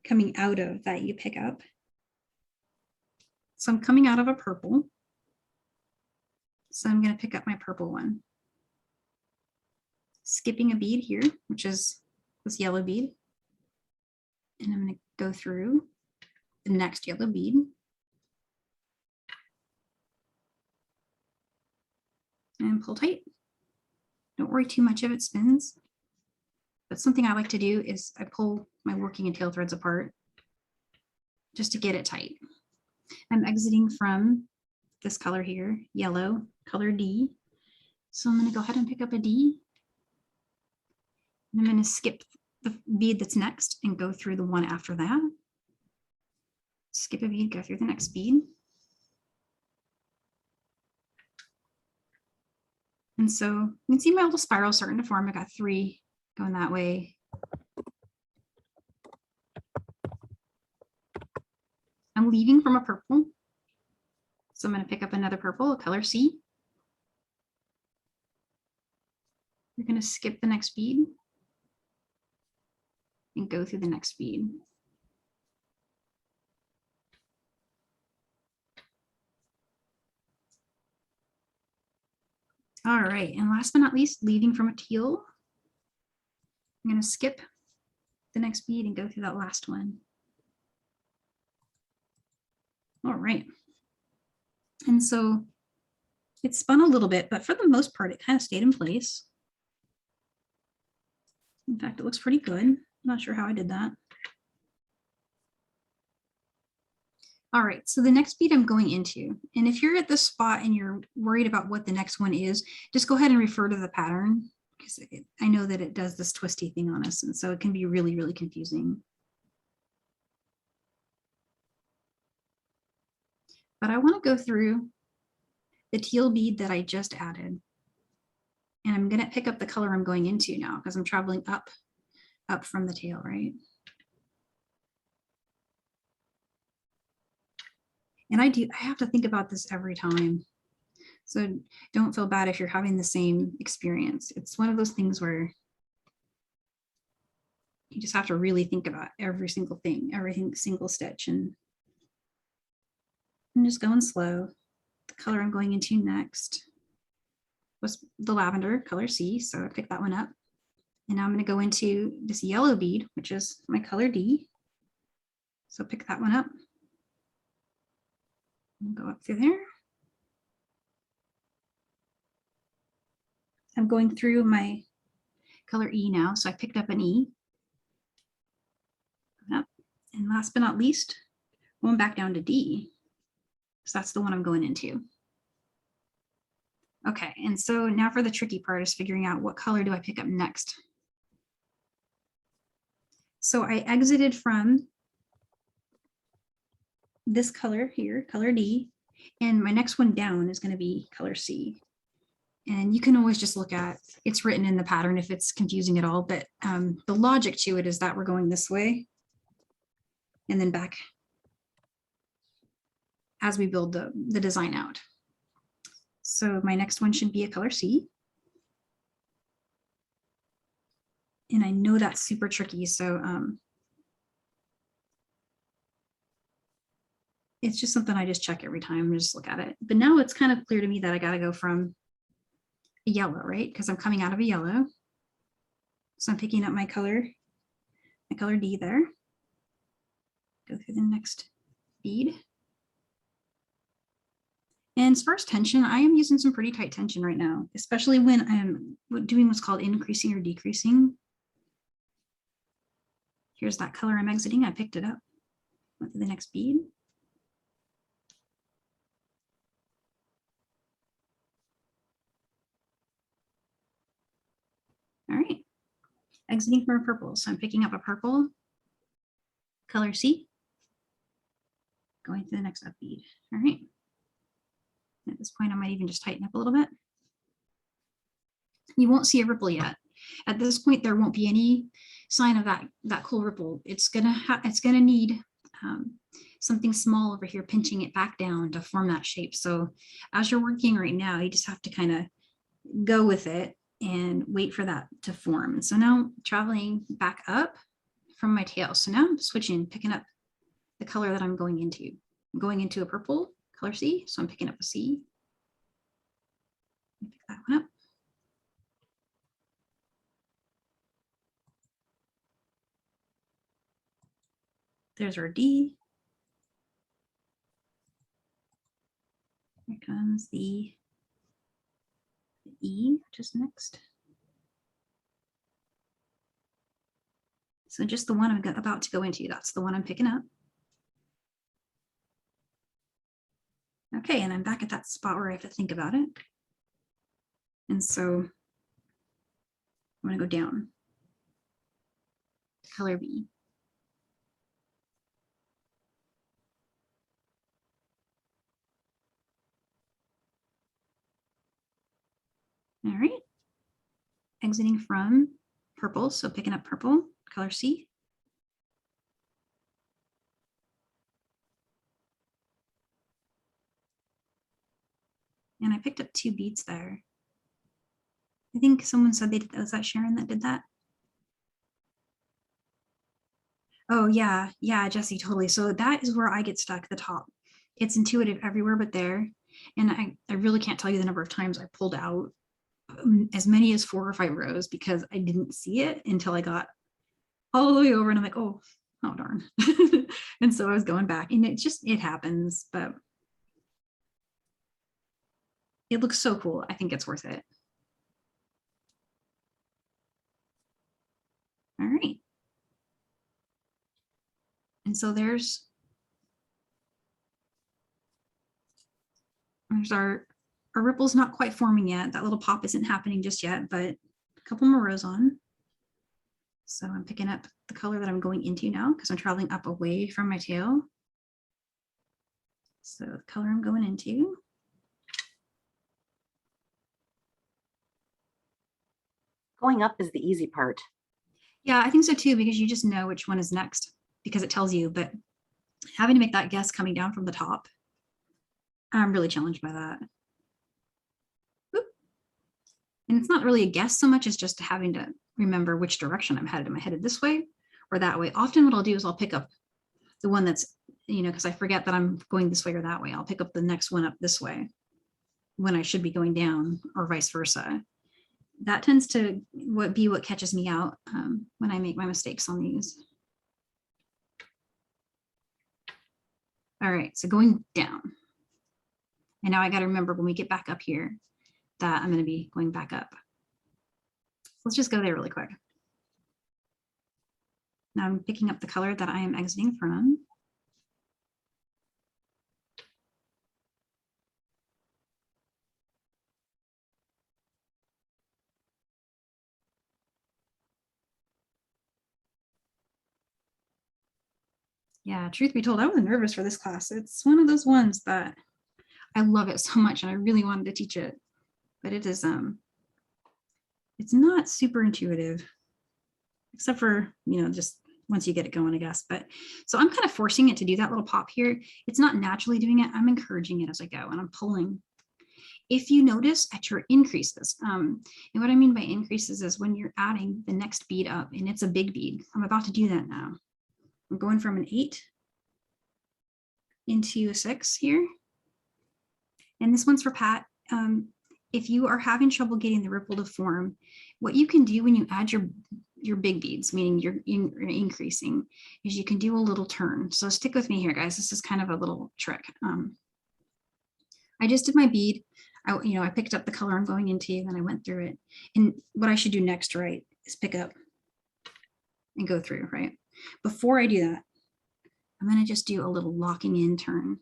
coming out of that you pick up. So I'm coming out of a purple. So I'm going to pick up my purple one. Skipping a bead here, which is this yellow bead. And I'm going to go through the next yellow bead. And pull tight. Don't worry too much if it spins. But something I like to do is I pull my working and tail threads apart just to get it tight. I'm exiting from this color here, yellow, color D. So I'm going to go ahead and pick up a D. And I'm going to skip the bead that's next and go through the one after that. Skip a bead, go through the next bead. And so you can see my little spiral starting to form. I got 3 going that way. I'm leaving from a purple. So I'm going to pick up another purple, color C. You're going to skip the next bead and go through the next bead. All right, and last but not least, leaving from a teal. I'm going to skip the next bead and go through that last one. All right. And so it spun a little bit, but for the most part, it kind of stayed in place. In fact, it looks pretty good. I'm not sure how I did that. All right, so the next bead I'm going into, and if you're at this spot and you're worried about what the next one is, just go ahead and refer to the pattern, because I know that it does this twisty thing on us, and so it can be really, really confusing. But I want to go through the teal bead that I just added. And I'm going to pick up the color I'm going into now because I'm traveling up from the tail, right? And I have to think about this every time. So don't feel bad if you're having the same experience. It's one of those things where you just have to really think about every single thing, every single stitch. And I'm just going slow. The color I'm going into next was the lavender, color C, so I picked that one up. And now I'm going to go into this yellow bead, which is my color D. So pick that one up. And go up through there. I'm going through my color E now, so I picked up an E. Up. And last but not least, going back down to D. So that's the one I'm going into. Okay, and so now for the tricky part is figuring out what color do I pick up next. So I exited from this color here, color D, and my next one down is going to be color C. And you can always just look at, it's written in the pattern if it's confusing at all, but the logic to it is that we're going this way and then back as we build the design out. So my next one should be a color C. And I know that's super tricky, so it's just something I just check every time, just look at it. But now it's kind of clear to me that I got to go from a yellow, right? Because I'm coming out of a yellow. So I'm picking up my color D there. Go through the next bead. And as far as tension, I am using some pretty tight tension right now, especially when I'm doing what's called increasing or decreasing. Here's that color I'm exiting. I picked it up. Went to the next bead. All right. Exiting from a purple. So I'm picking up a purple, color C, going to the next up bead. All right. At this point, I might even just tighten up a little bit. You won't see a ripple yet. At this point, there won't be any sign of that cool ripple. It's gonna need something small over here pinching it back down to form that shape. So as you're working right now, you just have to kind of go with it and wait for that to form. And so now traveling back up from my tail. So now I'm switching, picking up the color that I'm going into. I'm going into a purple, color C, so I'm picking up a C. there's our D. Here comes the E, just next. So just the one I'm about to go into, that's the one I'm picking up. Okay, and I'm back at that spot where I have to think about it. And so I'm going to go down. Color B. All right. Exiting from purple, so picking up purple, color C. And I picked up 2 beads there. I think someone said they did, was that Sharon that did that? Oh yeah, Jesse, totally. So that is where I get stuck, the top. It's intuitive everywhere but there. And I really can't tell you the number of times I pulled out as many as 4 or 5 rows because I didn't see it until I got all the way over and I'm like, oh darn. And so I was going back and it happens, but it looks so cool. I think it's worth it. All right. And so there's our ripple's not quite forming yet. That little pop isn't happening just yet, but a couple more rows on. So I'm picking up the color that I'm going into now because I'm traveling up away from my tail. So the color I'm going into. Going up is the easy part. Yeah, I think so too, because you just know which one is next because it tells you, but having to make that guess coming down from the top, I'm really challenged by that. Oop. And it's not really a guess so much as just having to remember which direction I'm headed. Am I headed this way or that way? Often what I'll do is I'll pick up the one that's, because I forget that I'm going this way or that way. I'll pick up the next one up this way when I should be going down or vice versa. That tends to be what catches me out when I make my mistakes on these. All right, so going down. And now I got to remember when we get back up here that I'm going to be going back up. Let's just go there really quick. Now I'm picking up the color that I am exiting from. Yeah, truth be told, I was nervous for this class. It's one of those ones that I love it so much and I really wanted to teach it, but it is it's not super intuitive, except for just once you get it going, I guess. But so I'm kind of forcing it to do that little pop here. It's not naturally doing it. I'm encouraging it as I go and I'm pulling. If you notice at your increases, and what I mean by increases is when you're adding the next bead up and it's a big bead. I'm about to do that now. I'm going from an 8 into a 6 here. And this one's for Pat. If you are having trouble getting the ripple to form, what you can do when you add your big beads, meaning you're increasing, is you can do a little turn. So stick with me here, guys. This is kind of a little trick. I just did my bead. I picked up the color I'm going into and I went through it. And what I should do next, right, is pick up and go through, right? Before I do that, I'm going to just do a little locking in turn.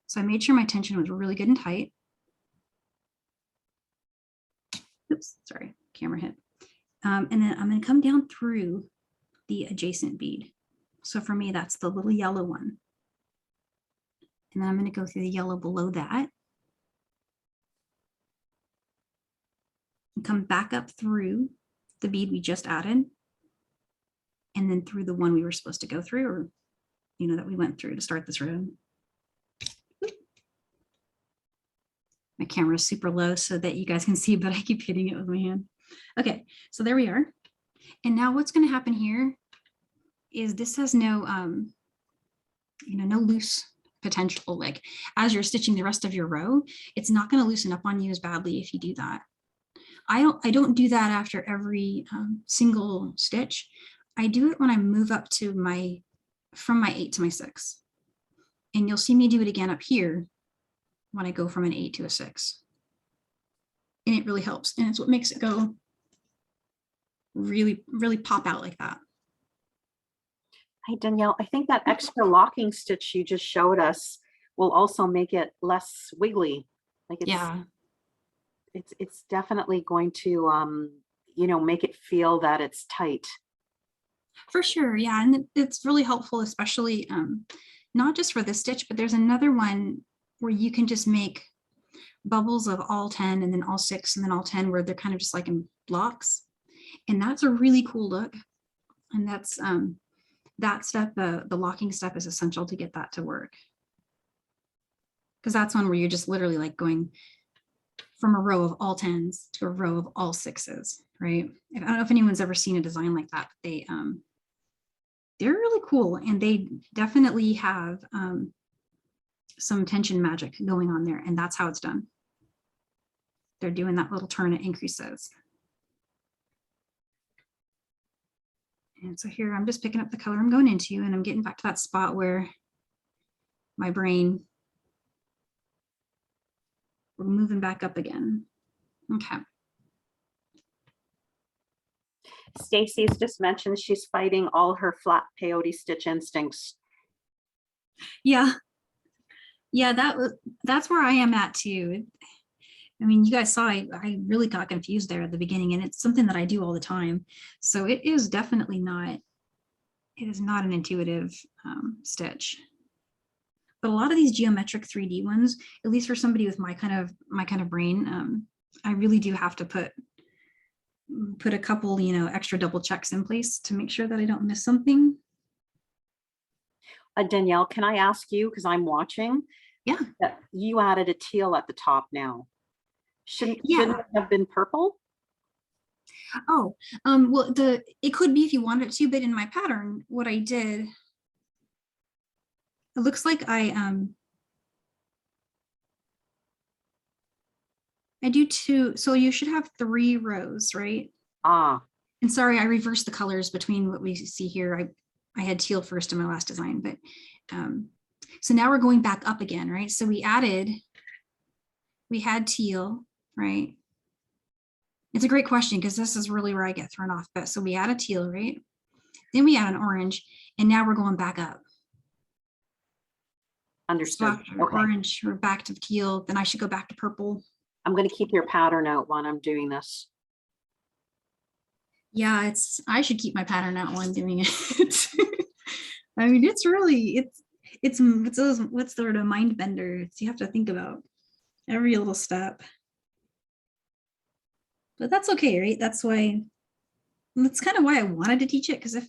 So I made sure my tension was really good and tight. Oops, sorry, camera hit. And then I'm going to come down through the adjacent bead. So for me, that's the little yellow one. And then I'm going to go through the yellow below that. And come back up through the bead we just added. And then through the one we were supposed to go through, or that we went through to start this row. My camera is super low so that you guys can see, but I keep hitting it with my hand. Okay, so there we are. And now what's going to happen here is this has no, no loose potential. Like as you're stitching the rest of your row, it's not going to loosen up on you as badly if you do that. I don't do that after every single stitch. I do it when I move up to my from my 8 to my 6. And you'll see me do it again up here when I go from an 8 to a 6. And it really helps. And it's what makes it go really, really pop out like that. Hey, Danielle, I think that extra locking stitch you just showed us will also make it less wiggly. Like it's definitely going to, you know, make it feel that it's tight. For sure, yeah, and it's really helpful, especially not just for this stitch, but there's another one where you can just make bubbles of all 10 and then all 6 and then all 10 where they're kind of just like in blocks. And that's a really cool look. And that's that step, the locking step is essential to get that to work. Because that's one where you're just literally like going from a row of all 10s to a row of all 6s, right? I don't know if anyone's ever seen a design like that, but they're really cool, and they definitely have some tension magic going on there, and that's how it's done. They're doing that little turn it increases. And so here I'm just picking up the color I'm going into, and I'm getting back to that spot where my brain, we're moving back up again. Okay. Stacy's just mentioned she's fighting all her flat peyote stitch instincts. Yeah. Yeah, that's where I am at too. I mean, you guys saw I really got confused there at the beginning, and it's something that I do all the time. So it is definitely not, it is not an intuitive stitch. But a lot of these geometric 3D ones, at least for somebody with my kind of brain, I really do have to put a couple, you know, extra double checks in place to make sure that I don't miss something. Danielle, can I ask you, because I'm watching, Yeah, that you added a teal at the top now. Shouldn't yeah. it have been purple? Oh, well, it could be if you wanted it to, but in my pattern, what I did, it looks like I do 2, so you should have 3 rows, right? Ah, And sorry, I reversed the colors between what we see here. I had teal first in my last design, but so now we're going back up again, right? So we had teal, right? It's a great question because this is really where I get thrown off. But so we add a teal, right? Then we add an orange, and now we're going back up. understood. So after Okay. orange, we're back to teal. Then I should go back to purple. I'm going to keep your pattern out while I'm doing this. Yeah, I should keep my pattern out while I'm doing it. I mean, it's really, it's those, what's the word, a mind bender. You have to think about every little step. But that's okay, right? That's kind of why I wanted to teach it, because if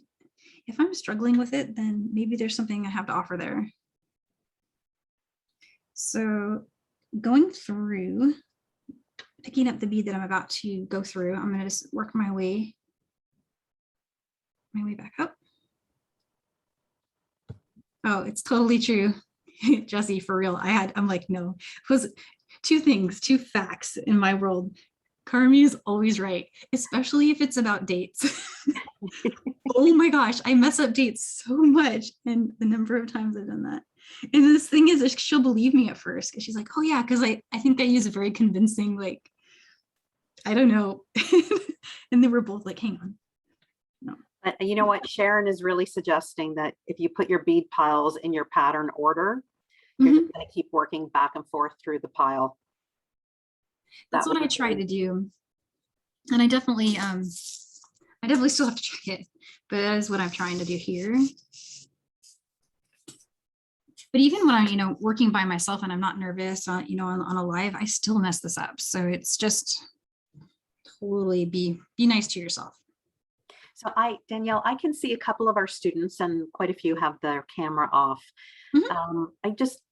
I'm struggling with it, then maybe there's something I have to offer there. So going through, picking up the bead that I'm about to go through, I'm going to just work my way back up. Oh, it's totally true. Jesse, for real. I'm like, no, it was 2 facts in my world. Carmi is always right, especially if it's about dates. Oh my gosh, I mess up dates so much, and the number of times I've done that. And this thing is, she'll believe me at first because she's like, oh yeah, because I think I use a very convincing, like, I don't know. And then we're both like, hang on. No. You know what? Sharon is really suggesting that if you put your bead piles in your pattern order, you're just going to keep working back and forth through the pile. That's what I try to do. And I definitely still have to check it, but that is what I'm trying to do here. But even when I'm, working by myself and I'm not nervous, on a live, I still mess this up. So it's just totally be nice to yourself. So Danielle, I can see a couple of our students, and quite a few have their camera off.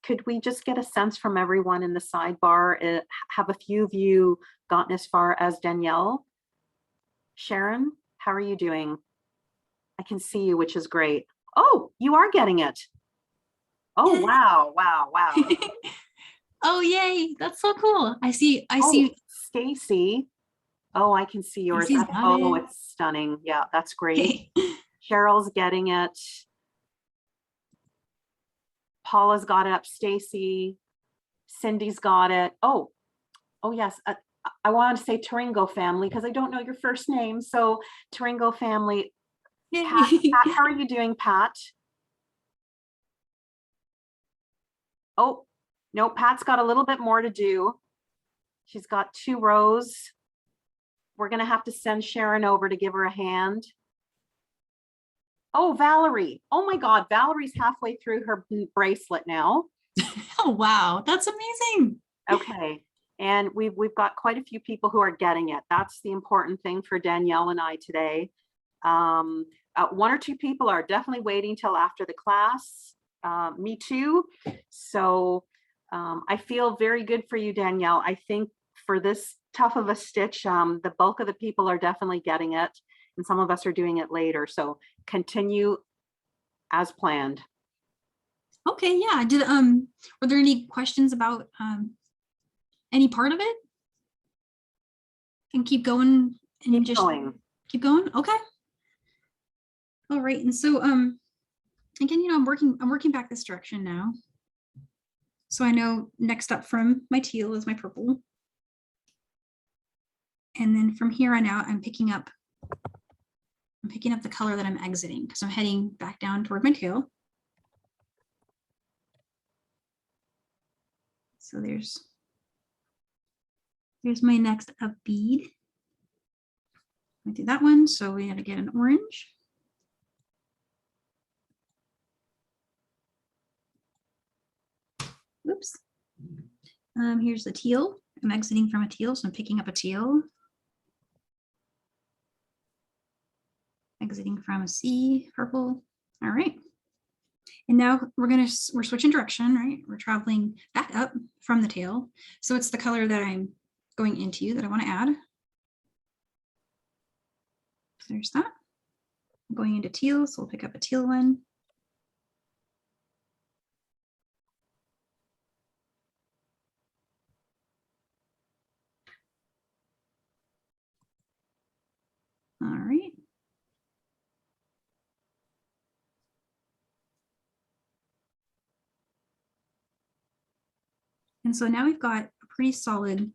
Could we just get a sense from everyone in the sidebar? Have a few of you gotten as far as Danielle? Sharon, how are you doing? I can see you, which is great. Oh, you are getting it. Oh, wow, wow, wow. Oh, yay. That's so cool. I see. Stacy. Oh, I can see yours. It's stunning. Yeah, that's great. Cheryl's getting it. Paula's got it up. Stacy, Cindy's got it. Oh yes. I wanted to say Taringo family because I don't know your first name. So Taringo family. Pat, how are you doing, Pat? Oh, no, Pat's got a little bit more to do. She's got 2 rows. We're going to have to send Sharon over to give her a hand. Oh, Valerie. Oh my God, Valerie's halfway through her bracelet now. Oh, wow. That's amazing. Okay. And we've got quite a few people who are getting it. That's the important thing for Danielle and I today. 1 or 2 people are definitely waiting till after the class. Me too. So I feel very good for you, Danielle. I think for this tough of a stitch, the bulk of the people are definitely getting it, and some of us are doing it later. So continue as planned. Okay, yeah. Were there any questions about any part of it? And keep going and Keep just going. keep going. Okay. All right. And so again, I'm working back this direction now. So I know next up from my teal is my purple. And then from here on out, I'm picking up the color that I'm exiting because I'm heading back down toward my tail. So there's my next up bead. I do that one. So we had to get an orange. Oops. Here's the teal. I'm exiting from a teal, so I'm picking up a teal. Exiting from a C, purple. All right. And now we're switching direction, right? We're traveling back up from the tail. So it's the color that I'm going into that I want to add. So there's that. I'm going into teal, so we'll pick up a teal one. All right. And so now we've got a pretty solid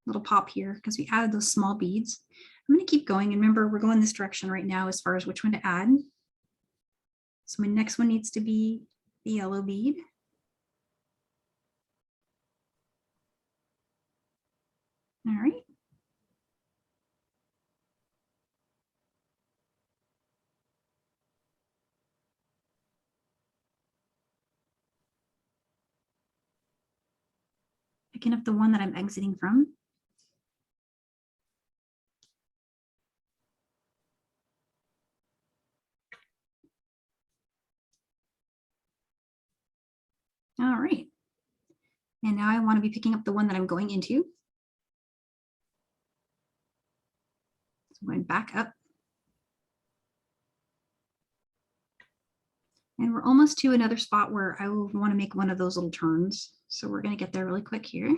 little pop here because we added those small beads. I'm going to keep going. And remember, we're going this direction right now as far as which one to add. So my next one needs to be the yellow bead. All right. Picking up the one that I'm exiting from. All right. And now I want to be picking up the one that I'm going into. So I'm going back up. And we're almost to another spot where I will want to make one of those little turns. So we're going to get there really quick here.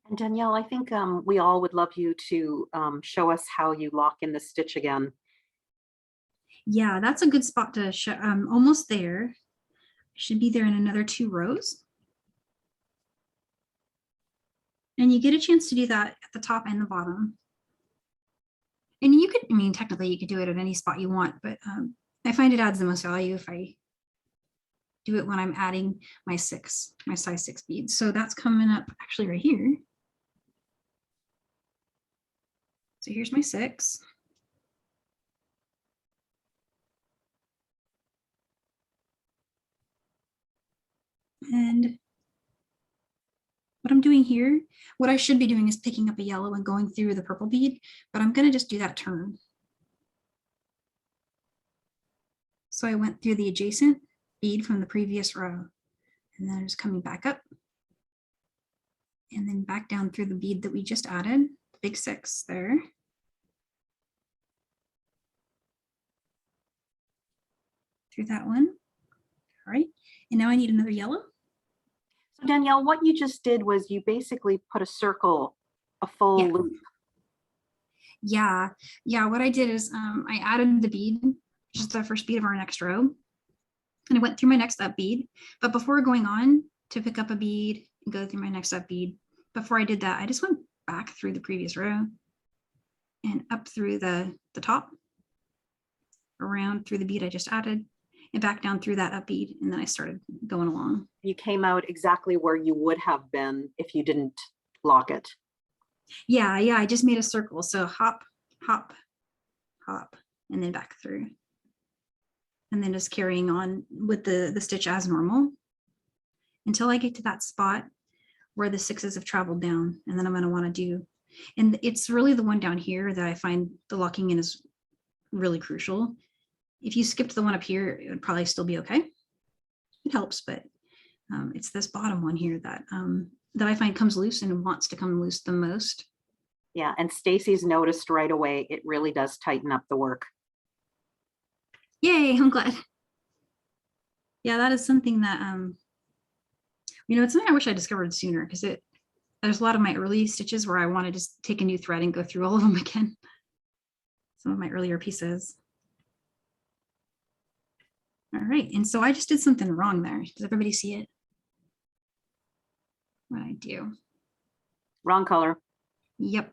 And Danielle, I think we all would love you to show us how you lock in the stitch again. Yeah, that's a good spot to show. Almost there. Should be there in another 2 rows. And you get a chance to do that at the top and the bottom. And you could, technically you could do it at any spot you want, but I find it adds the most value if I do it when I'm adding my size 6 beads. So that's coming up actually right here. So here's my 6. And what I'm doing here, what I should be doing is picking up a yellow and going through the purple bead, but I'm going to just do that turn. So I went through the adjacent bead from the previous row, and then I'm just coming back up and then back down through the bead that we just added, the big 6 there. Through that one. All right. And now I need another yellow. So Danielle, what you just did was you basically put a circle, a full loop. Yeah. Yeah. What I did is I added the bead, which is the first bead of our next row. And I went through my next up bead. But before going on to pick up a bead and go through my next up bead, before I did that, I just went back through the previous row and up through the top, around through the bead I just added, and back down through that up bead. And then I started going along. You came out exactly where you would have been if you didn't lock it. Yeah. Yeah. I just made a circle. So hop, hop, hop, and then back through. And then just carrying on with the stitch as normal until I get to that spot where the sixes have traveled down. And then I'm going to want to do, and it's really the one down here that I find the locking in is really crucial. If you skipped the one up here, it would probably still be okay. It helps, but it's this bottom one here that that I find comes loose and wants to come loose the most. Yeah, and Stacy's noticed right away, it really does tighten up the work. Yay, I'm glad. Yeah, that is something that it's something I wish I discovered sooner, because there's a lot of my early stitches where I want to just take a new thread and go through all of them again. Some of my earlier pieces. All right, and so I just did something wrong there. Does everybody see it? What I do? Wrong color. Yep.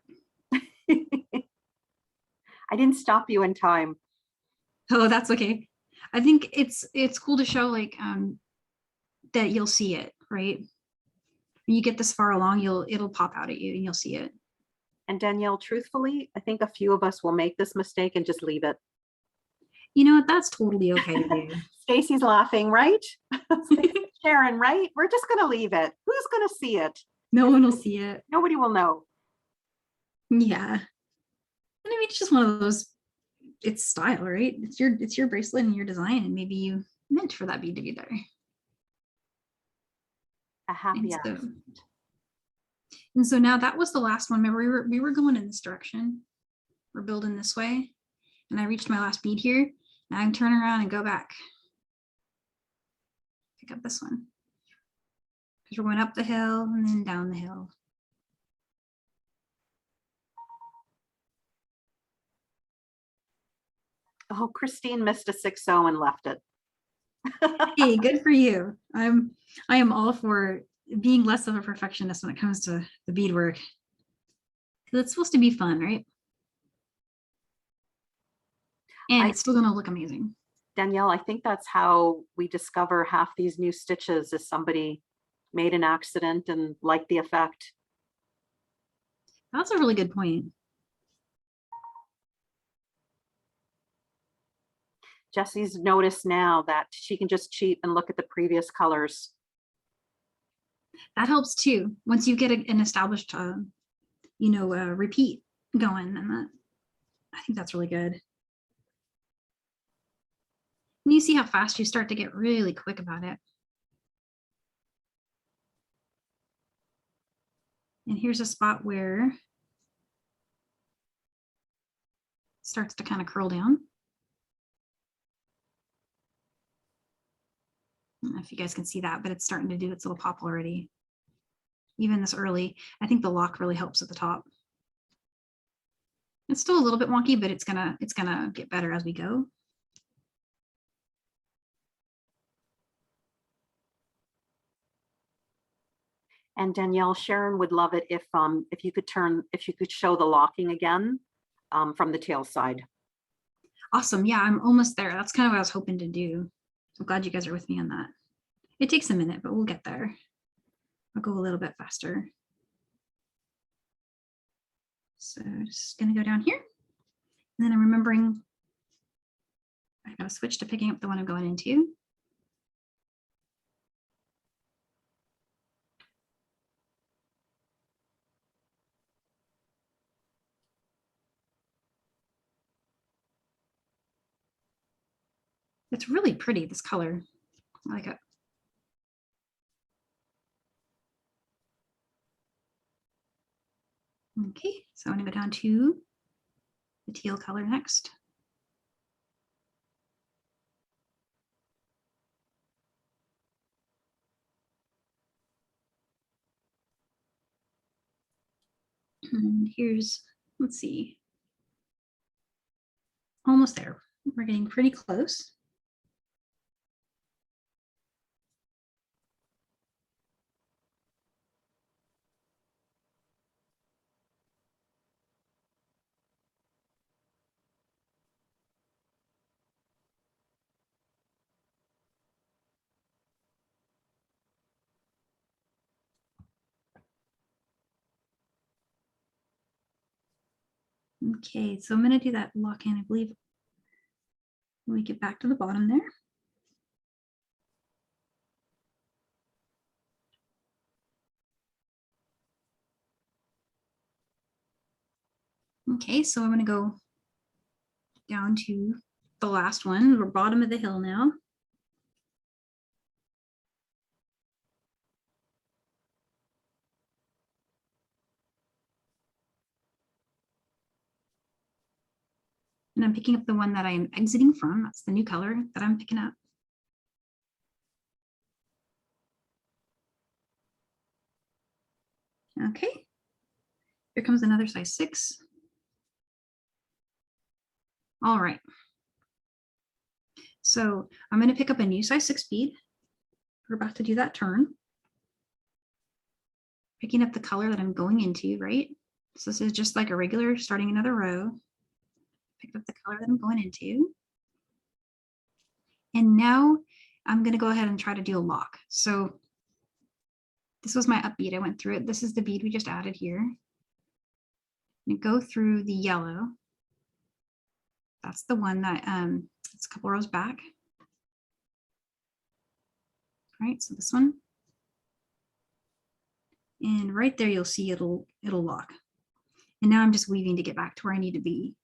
I didn't stop you in time. Oh, that's okay. I think it's cool to show like that you'll see it, right? When you get this far along, it'll pop out at you and you'll see it. And Danielle, truthfully, I think a few of us will make this mistake and just leave it. You know what? That's totally okay to do. Stacy's laughing, right? Sharon, right? We're just going to leave it. Who's going to see it? No one will see it. Nobody will know. Yeah. And I mean, it's just one of those, it's style, right? It's your bracelet and your design, and maybe you meant for that bead to be there. A happy accident. And so now that was the last one. Remember, we were going in this direction. We're building this way. And I reached my last bead here. Now I can turn around and go back. Pick up this one. Because we're going up the hill and then down the hill. Oh, Christine missed a 6-0 and left it. Hey, good for you. I am all for being less of a perfectionist when it comes to the beadwork. It's supposed to be fun, right? And it's still going to look amazing. Danielle, I think that's how we discover half these new stitches is somebody made an accident and liked the effect. That's a really good point. Jessie's noticed now that she can just cheat and look at the previous colors. That helps too. Once you get an established, repeat going, and I think that's really good. And you see how fast you start to get really quick about it. And here's a spot where it starts to kind of curl down. I don't know if you guys can see that, but it's starting to do its little pop already. Even this early, I think the lock really helps at the top. It's still a little bit wonky, but it's gonna get better as we go. And Danielle, Sharon would love it if you could show the locking again from the tail side. Awesome. Yeah, I'm almost there. That's kind of what I was hoping to do. So I'm glad you guys are with me on that. It takes a minute, but we'll get there. I'll go a little bit faster. So just gonna go down here. And then I'm remembering I gotta switch to picking up the one I'm going into. It's really pretty, this color. I like it. Okay, so I'm gonna go down to the teal color next. And here's, let's see, almost there. We're getting pretty close. Okay, so I'm going to do that lock in, I believe, when we get back to the bottom there. Okay, so I'm going to go down to the last one. We're bottom of the hill now. And I'm picking up the one that I'm exiting from. That's the new color that I'm picking up. Okay, here comes another size 6. All right. So I'm going to pick up a new size 6 bead. We're about to do that turn. Picking up the color that I'm going into, right? So this is just like a regular starting another row. Pick up the color that I'm going into. And now I'm going to go ahead and try to do a lock. So this was my up bead. I went through it. This is the bead we just added here. And go through the yellow. That's the one that it's a couple rows back. All right, so this one. And right there, you'll see it'll lock. And now I'm just weaving to get back to where I need to be.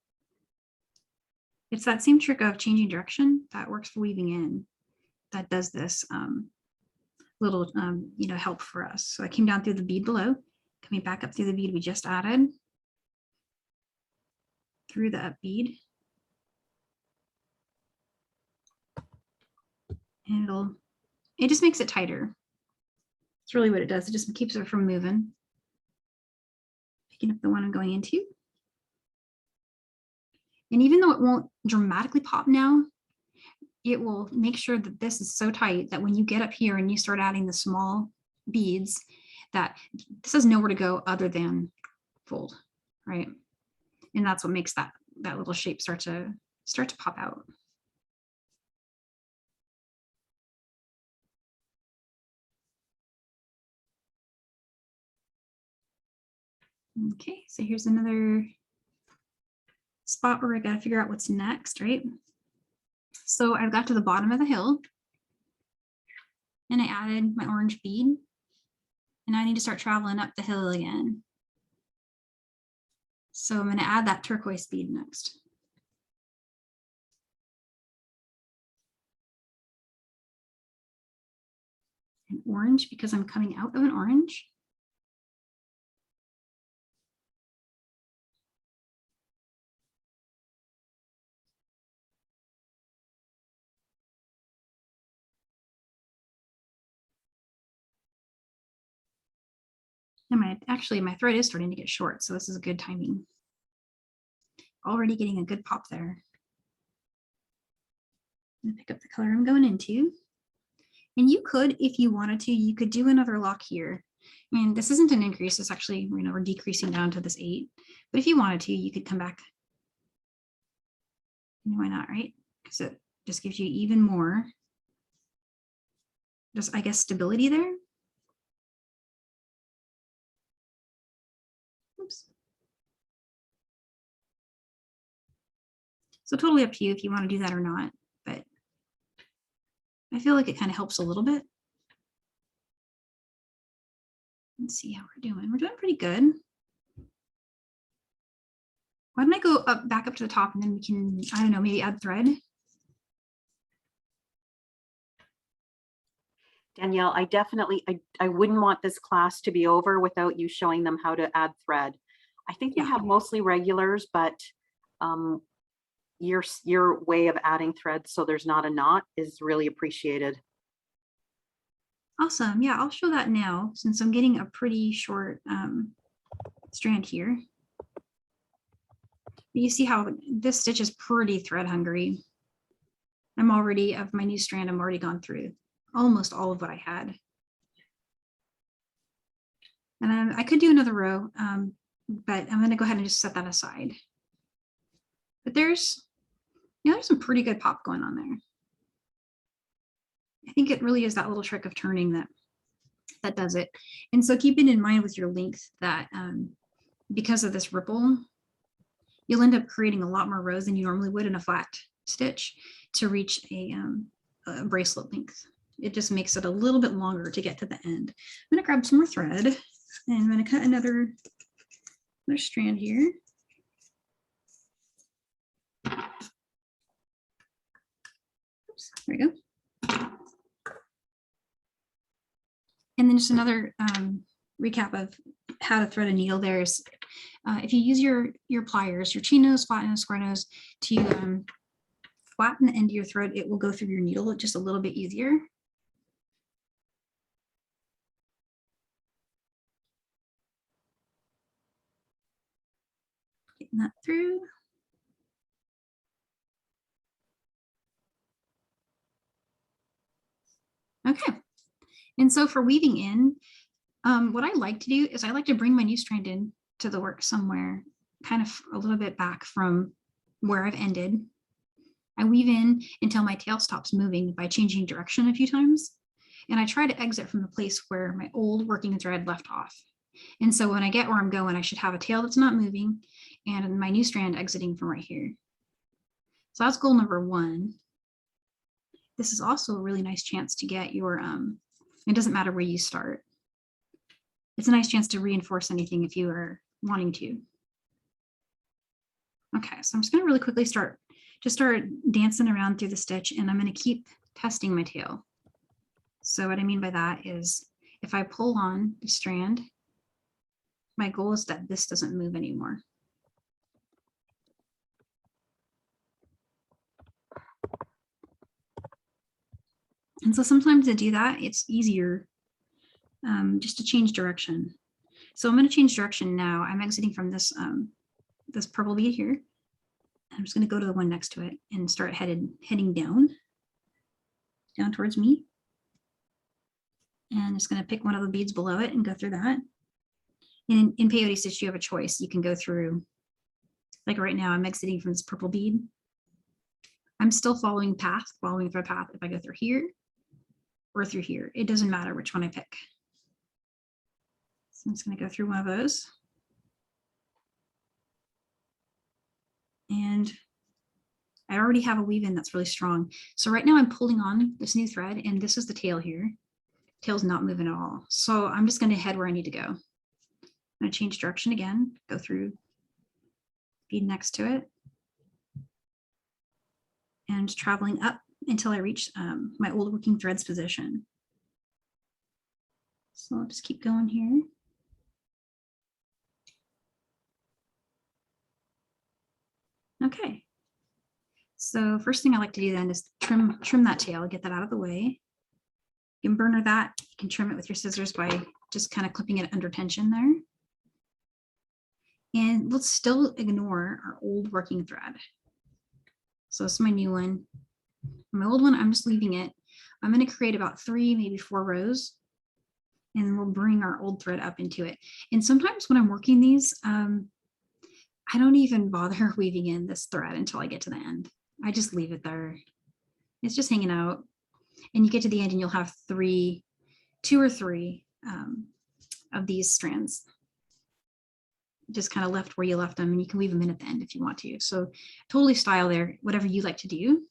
It's that same trick of changing direction that works for weaving in that does this little help for us. So I came down through the bead below, coming back up through the bead we just added, through the up bead. And it just makes it tighter. It's really what it does. It just keeps it from moving. Picking up the one I'm going into. And even though it won't dramatically pop now, it will make sure that this is so tight that when you get up here and you start adding the small beads, that this has nowhere to go other than fold, right? And that's what makes that little shape start to pop out. Okay, so here's another spot where I got to figure out what's next, right? So I've got to the bottom of the hill and I added my orange bead and I need to start traveling up the hill again. So I'm going to add that turquoise bead next. An orange because I'm coming out of an orange. And my thread is starting to get short, so this is a good timing. Already getting a good pop there. I'm gonna pick up the color I'm going into. And you could, if you wanted to, you could do another lock here. I mean, this isn't an increase, it's actually, we're decreasing down to this 8. But if you wanted to, you could come back. Why not, right? Because it just gives you even more, just I guess, stability there. Oops. So totally up to you if you want to do that or not, but I feel like it kind of helps a little bit. Let's see how we're doing. We're doing pretty good. Why don't I go back up to the top and then we can, I don't know, maybe add thread. Danielle, I wouldn't want this class to be over without you showing them how to add thread. I think you have mostly regulars, but your way of adding thread so there's not a knot is really appreciated. Awesome. Yeah, I'll show that now since I'm getting a pretty short strand here. You see how this stitch is pretty thread hungry. I'm already, of my new strand, I'm already gone through almost all of what I had. And I could do another row, but I'm gonna go ahead and just set that aside. But there's some pretty good pop going on there. I think it really is that little trick of turning that does it. And so keep it in mind with your length that because of this ripple, you'll end up creating a lot more rows than you normally would in a flat stitch to reach a bracelet length. It just makes it a little bit longer to get to the end. I'm gonna grab some more thread and I'm gonna cut another strand here. Oops, there we go. And then just another recap of how to thread a needle. There's, if you use your pliers, your chain nose, flat nose, square nose, to flatten the end of your thread, it will go through your needle just a little bit easier. Getting that through. Okay. And so for weaving in, what I like to do is I like to bring my new strand in to the work somewhere kind of a little bit back from where I've ended. I weave in until my tail stops moving by changing direction a few times. And I try to exit from the place where my old working thread left off. And so when I get where I'm going, I should have a tail that's not moving and my new strand exiting from right here. So that's goal number one. This is also a really nice chance to get your, it doesn't matter where you start. It's a nice chance to reinforce anything if you are wanting to. Okay, so I'm just gonna really quickly start dancing around through the stitch and I'm gonna keep testing my tail. So what I mean by that is if I pull on the strand, my goal is that this doesn't move anymore. And so sometimes to do that, it's easier just to change direction. So I'm going to change direction now. I'm exiting from this this purple bead here. I'm just going to go to the one next to it and start heading down towards me. And I'm just going to pick one of the beads below it and go through that. And in Peyote stitch, you have a choice. You can go through, like right now, I'm exiting from this purple bead. I'm still following thread path if I go through here or through here. It doesn't matter which one I pick. So I'm just going to go through one of those. And I already have a weave in that's really strong. So right now I'm pulling on this new thread and this is the tail here. Tail's not moving at all. So I'm just going to head where I need to go. I'm going to change direction again, go through bead next to it. And traveling up until I reach my old working threads position. So I'll just keep going here. Okay. So first thing I like to do then is trim that tail, get that out of the way. You can burner that. You can trim it with your scissors by just kind of clipping it under tension there. And let's still ignore our old working thread. So this is my new one. My old one, I'm just leaving it. I'm going to create about 3, maybe 4 rows. And then we'll bring our old thread up into it. And sometimes when I'm working these, I don't even bother weaving in this thread until I get to the end. I just leave it there. It's just hanging out. And you get to the end and you'll have 2 or 3 of these strands just kind of left where you left them, and you can weave them in at the end if you want to. So totally style there, whatever you like to do.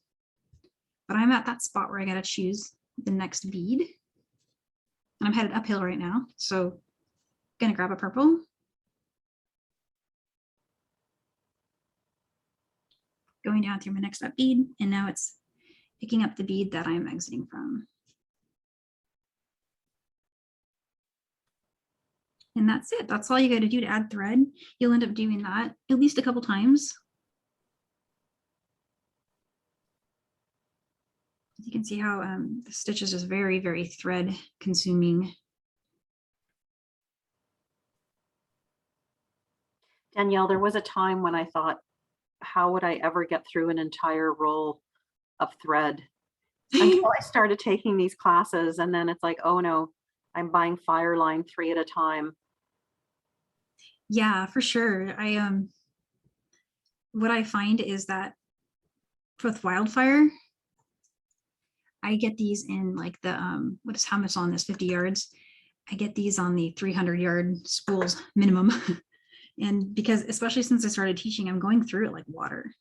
But I'm at that spot where I got to choose the next bead. And I'm headed uphill right now. So I'm going to grab a purple. Going down through my next up bead, and now it's picking up the bead that I'm exiting from. And that's it. That's all you got to do to add thread. You'll end up doing that at least a couple times. You can see how the stitches is very, very thread consuming. Danielle, there was a time when I thought how would I ever get through an entire roll of thread until I started taking these classes. And then it's like, oh no, I'm buying Fireline 3 at a time. Yeah, for sure. What I find is that with Wildfire, I get these in like the how much on this, 50 yards. I get these on the 300-yard spools minimum. And because, especially since I started teaching, I'm going through it like water.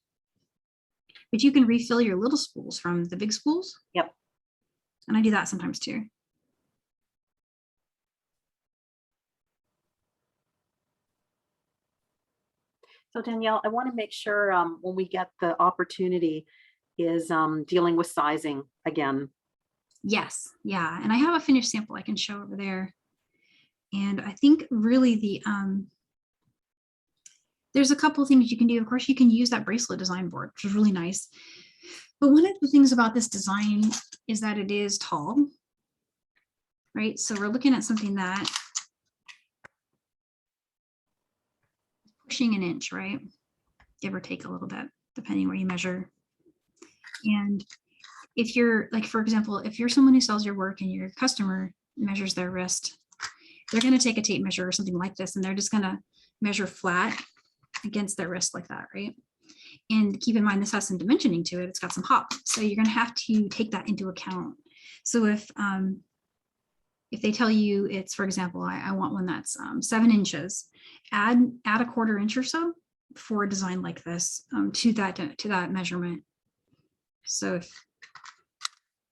But you can refill your little spools from the big spools. Yep. And I do that sometimes too. So Danielle, I want to make sure when we get the opportunity is dealing with sizing again. Yes, yeah. And I have a finished sample I can show over there. And I think really there's a couple of things you can do. Of course, you can use that bracelet design board, which is really nice. But one of the things about this design is that it is tall, right? So we're looking at something that pushing an inch, right? Give or take a little bit, depending where you measure. And if you're like, for example, if you're someone who sells your work and your customer measures their wrist, they're going to take a tape measure or something like this, and they're just going to measure flat against their wrist like that, right? And keep in mind, this has some dimensioning to it. It's got some hop. So you're going to have to take that into account. So if they tell you it's, for example, I want one that's 7 inches, add a 1/4 inch or so for a design like this to that measurement. So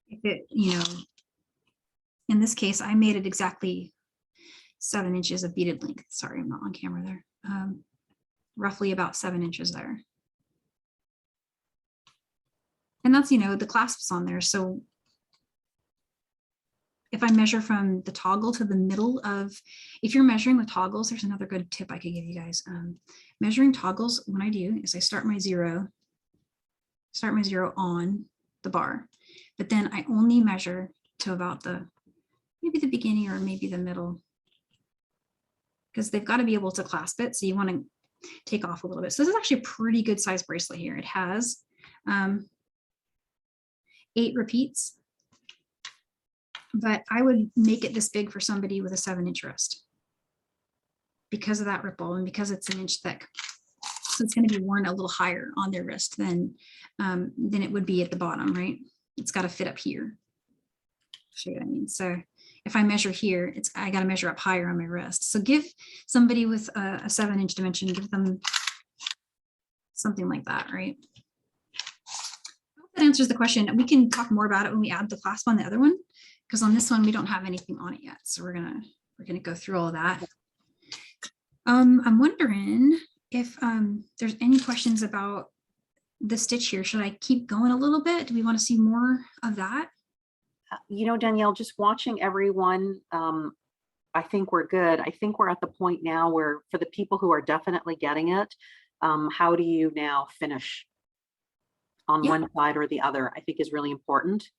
if it, in this case, I made it exactly 7 inches of beaded length. Sorry, I'm not on camera there. Roughly about 7 inches there. And that's, the clasps on there. So if I measure from the toggle to the middle of, if you're measuring with toggles, there's another good tip I could give you guys. Measuring toggles, what I do is I start my zero on the bar, but then I only measure to about maybe the beginning or maybe the middle, because they've got to be able to clasp it. So you want to take off a little bit. So this is actually a pretty good size bracelet here. It has 8 repeats, but I would make it this big for somebody with a 7-inch wrist because of that ripple and because it's 1 inch thick. So it's going to be worn a little higher on their wrist than it would be at the bottom, right? It's got to fit up here. Show you what I mean. So if I measure here, I got to measure up higher on my wrist. So give somebody with a 7-inch dimension, give them something like that, right? I hope that answers the question. We can talk more about it when we add the clasp on the other one, because on this one we don't have anything on it yet. So we're gonna go through all of that. I'm wondering if there's any questions about the stitch here. Should I keep going a little bit? Do we want to see more of that? Danielle, just watching everyone, I think we're good. I think we're at the point now where for the people who are definitely getting it, how do you now finish on one side or the other, I think is really important.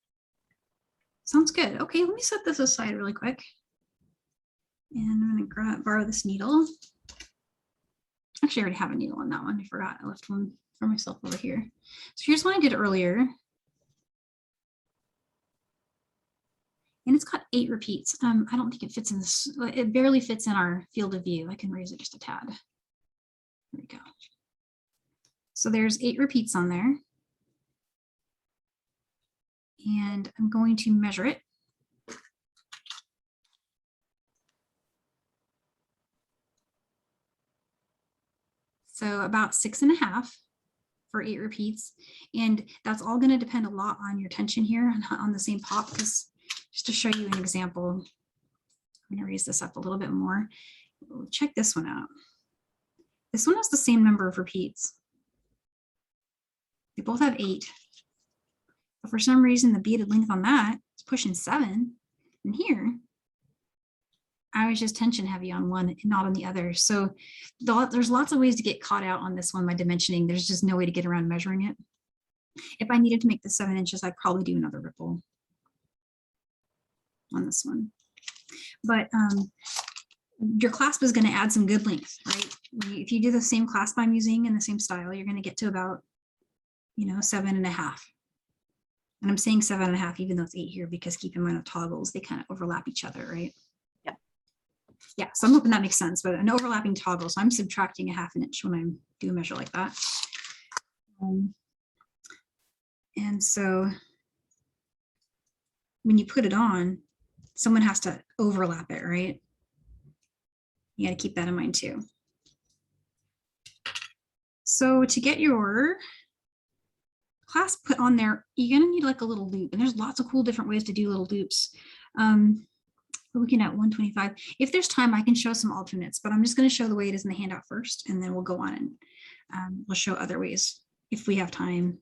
Sounds good. Okay, let me set this aside really quick. And I'm going to borrow this needle. Actually, I already have a needle on that one. I forgot. I left one for myself over here. So here's one I did earlier. And it's got 8 repeats. I don't think it fits in this. It barely fits in our field of view. I can raise it just a tad. There we go. So there's 8 repeats on there. And I'm going to measure it. So about 6.5 for 8 repeats. And that's all going to depend a lot on your tension here on the same pop, because just to show you an example, I'm going to raise this up a little bit more. Check this one out. This one has the same number of repeats. They both have 8. But for some reason, the beaded length on that is pushing 7. And here, I was just tension heavy on one and not on the other. So there's lots of ways to get caught out on this one by dimensioning. There's just no way to get around measuring it. If I needed to make this 7 inches, I'd probably do another ripple on this one. But your clasp is going to add some good length, right? If you do the same clasp I'm using in the same style, you're going to get to about, 7.5. And I'm saying 7.5, even though it's 8 here, because keep in mind with toggles, they kind of overlap each other, right? Yeah. Yeah, so I'm hoping that makes sense, but an overlapping toggle, so I'm subtracting a 1/2 inch when I do a measure like that. And so when you put it on, someone has to overlap it, right? You got to keep that in mind too. So to get your clasp put on there, you're going to need like a little loop, and there's lots of cool different ways to do little loops. We're looking at 125. If there's time, I can show some alternates, but I'm just going to show the way it is in the handout first, and then we'll go on and we'll show other ways if we have time.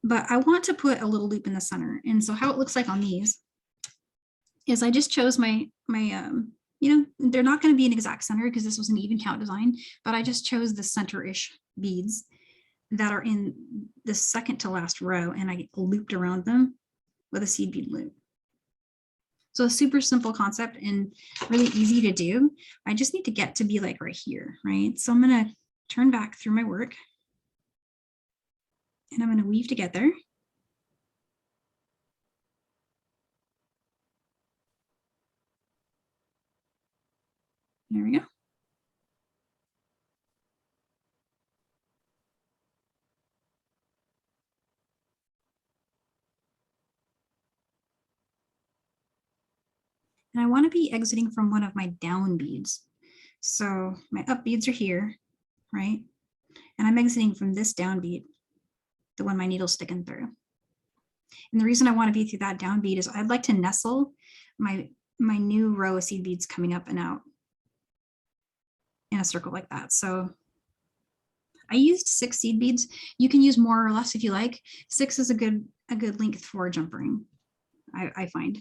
But I want to put a little loop in the center. And so how it looks like on these is I just chose my they're not going to be an exact center because this was an even count design, but I just chose the center-ish beads that are in the second to last row, and I looped around them with a seed bead loop. So a super simple concept and really easy to do. I just need to get to be like right here, right? So I'm going to turn back through my work, and I'm going to weave together. There we go. And I want to be exiting from one of my down beads. So my up beads are here, right? And I'm exiting from this down bead, the one my needle's sticking through. And the reason I want to be through that down bead is I'd like to nestle my new row of seed beads coming up and out in a circle like that. So I used 6 seed beads. You can use more or less if you like. 6 is a good length for jump ring, I find.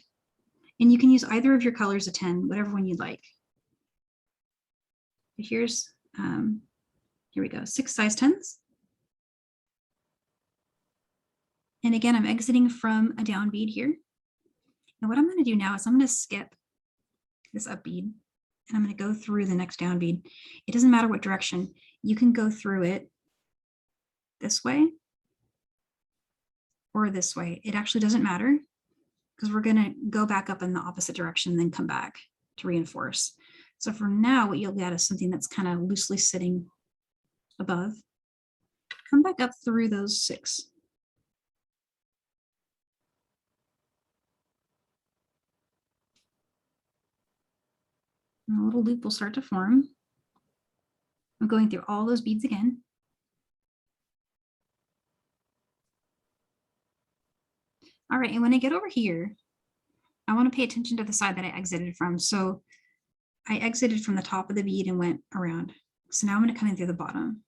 And you can use either of your colors of 10, whatever one you like. Here's, here we go, 6 size 10s. And again, I'm exiting from a down bead here. And what I'm going to do now is I'm going to skip this up bead, and I'm going to go through the next down bead. It doesn't matter what direction. You can go through it this way or this way. It actually doesn't matter because we're going to go back up in the opposite direction and then come back to reinforce. So for now, what you'll get is something that's kind of loosely sitting above. Come back up through those 6. And a little loop will start to form. I'm going through all those beads again. All right, and when I get over here, I want to pay attention to the side that I exited from. So I exited from the top of the bead and went around. So now I'm going to come in through the bottom.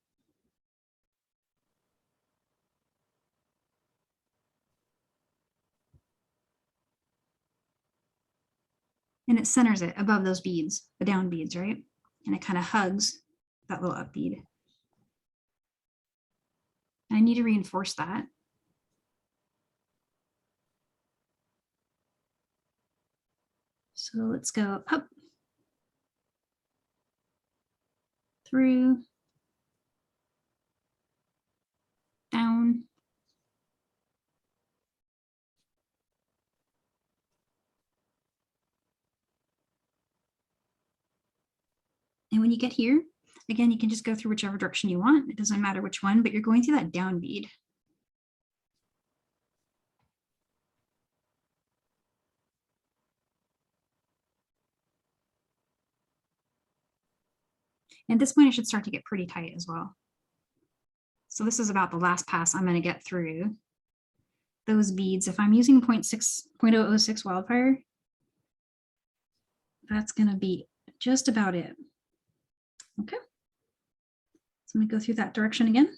And it centers it above those beads, the down beads, right? And it kind of hugs that little up bead. And I need to reinforce that. So let's go up, through, down, and when you get here, again, you can just go through whichever direction you want. It doesn't matter which one, but you're going through that down bead. At this point, it should start to get pretty tight as well. So this is about the last pass I'm going to get through those beads. If I'm using 0.06 Wildfire, that's going to be just about it. Okay. So I'm going to go through that direction again.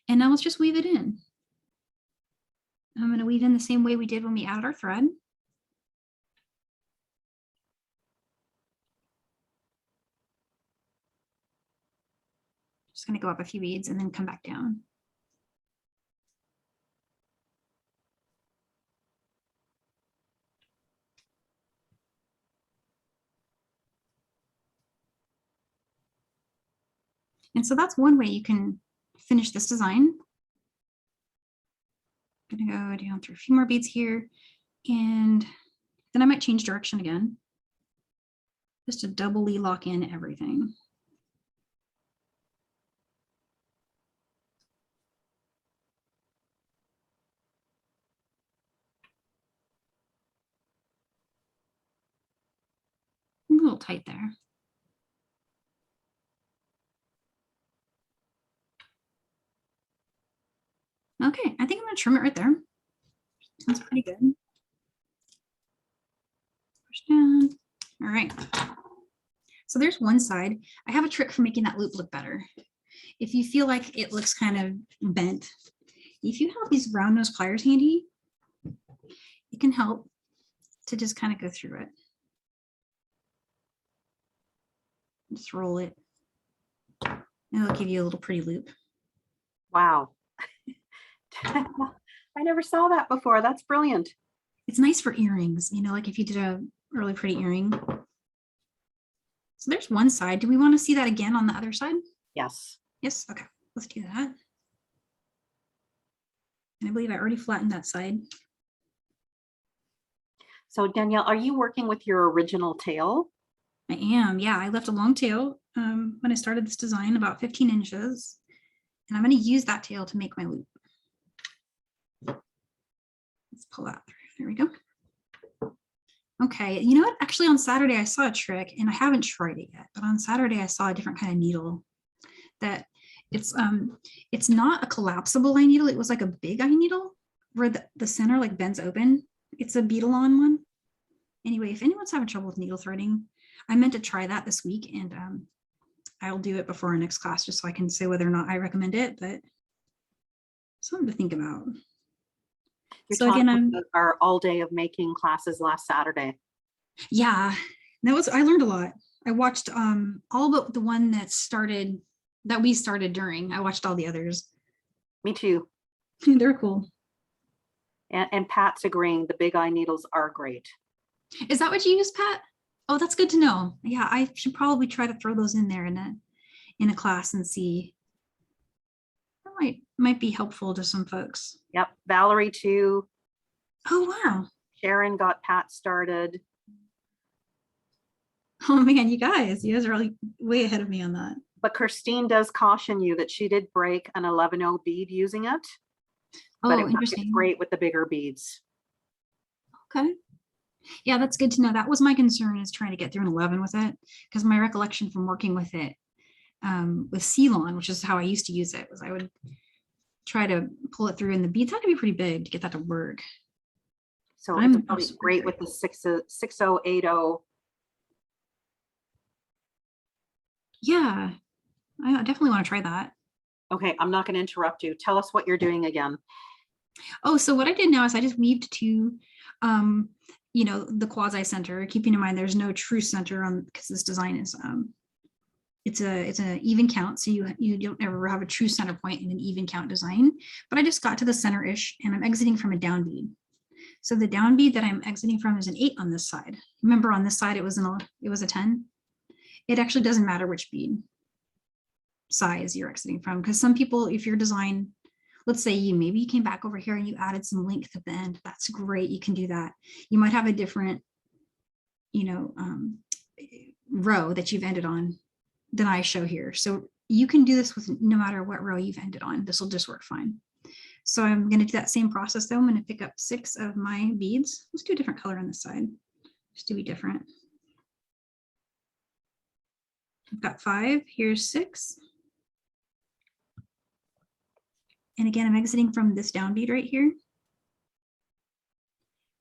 And now let's just weave it in. I'm going to weave in the same way we did when we added our thread. Just going to go up a few beads and then come back down. And so that's one way you can finish this design. I'm gonna go down through a few more beads here, and then I might change direction again, just to doubly lock in everything. A little tight there. Okay, I think I'm gonna trim it right there. That's pretty good. Push down. All right. So there's one side. I have a trick for making that loop look better. If you feel like it looks kind of bent, if you have these round nose pliers handy, it can help to just kind of go through it. Just roll it. And it'll give you a little pretty loop. Wow. I never saw that before. That's brilliant. It's nice for earrings, you know, like if you did a really pretty earring. So there's one side. Do we want to see that again on the other side? Yes. Yes. Okay, let's do that. And I believe I already flattened that side. So Danielle, are you working with your original tail? I am. Yeah, I left a long tail when I started this design, about 15 inches. And I'm going to use that tail to make my loop. Let's pull that through. There we go. Okay, you know what? Actually, on Saturday, I saw a trick, and I haven't tried it yet, but on Saturday, I saw a different kind of needle that it's not a collapsible eye needle. It was like a big eye needle where the center like bends open. It's a beadle-on one. Anyway, if anyone's having trouble with needle threading, I meant to try that this week, and I'll do it before our next class just so I can say whether or not I recommend it, but something to think about. You're So again, about our all day of making classes last Saturday. Yeah, I learned a lot. I watched all but the one that we started during. I watched all the others. Me too. They're cool. And Pat's agreeing the big eye needles are great. Is that what you use, Pat? Oh, that's good to know. Yeah, I should probably try to throw those in there in a class and see. That might be helpful to some folks. Yep, Valerie too. Oh, wow. Sharon got Pat started. Oh man, you guys are like way ahead of me on that. But Christine does caution you that she did break an 11-0 bead using it. Oh, but it interesting. works great with the bigger beads. Okay. Yeah, that's good to know. That was my concern, is trying to get through an 11 with it, because my recollection from working with it with Ceylon, which is how I used to use it, was I would try to pull it through, and the beads had to be pretty big to get that to work. So it's really great with the 6080. Yeah, I definitely want to try that. Okay, I'm not going to interrupt you. Tell us what you're doing again. Oh, so what I did now is I just weaved to, the quasi center, keeping in mind there's no true center on, because this design is, it's an even count. So you don't ever have a true center point in an even count design, but I just got to the center-ish, and I'm exiting from a down bead. So the down bead that I'm exiting from is an 8 on this side. Remember, on this side, it was a 10. It actually doesn't matter which bead size you're exiting from, because some people, if your design, let's say maybe you came back over here and you added some length at the end, that's great, you can do that. You might have a different row that you've ended on than I show here, so you can do this with no matter what row you've ended on. This will just work fine. So I'm going to do that same process though. I'm going to pick up 6 of my beads. Let's do a different color on this side just to be different. I've got 5, here's 6. And again, I'm exiting from this down bead right here.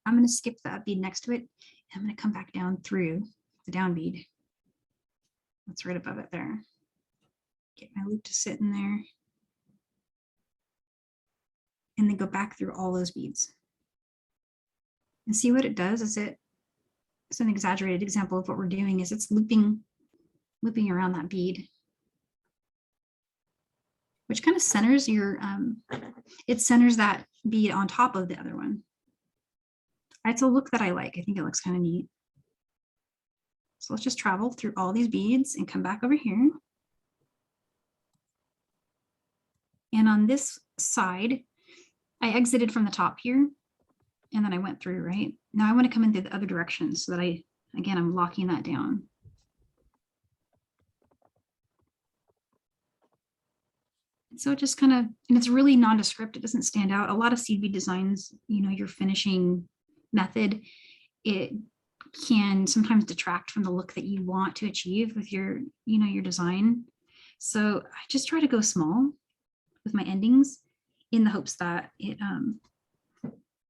I'm going to skip that bead next to it. I'm going to come back down through the down bead. That's right above it there. Get my loop to sit in there. And then go back through all those beads. And see what it does is it's an exaggerated example of what we're doing is it's looping around that bead, which kind of centers it centers that bead on top of the other one. It's a look that I like. I think it looks kind of neat. So let's just travel through all these beads and come back over here. And on this side, I exited from the top here, and then I went through, right? Now I want to come in the other direction so that I'm locking that down. So it just kind of, and it's really nondescript. It doesn't stand out. A lot of seed bead designs, you know, your finishing method, it can sometimes detract from the look that you want to achieve with your, you know, your design. So I just try to go small with my endings in the hopes that it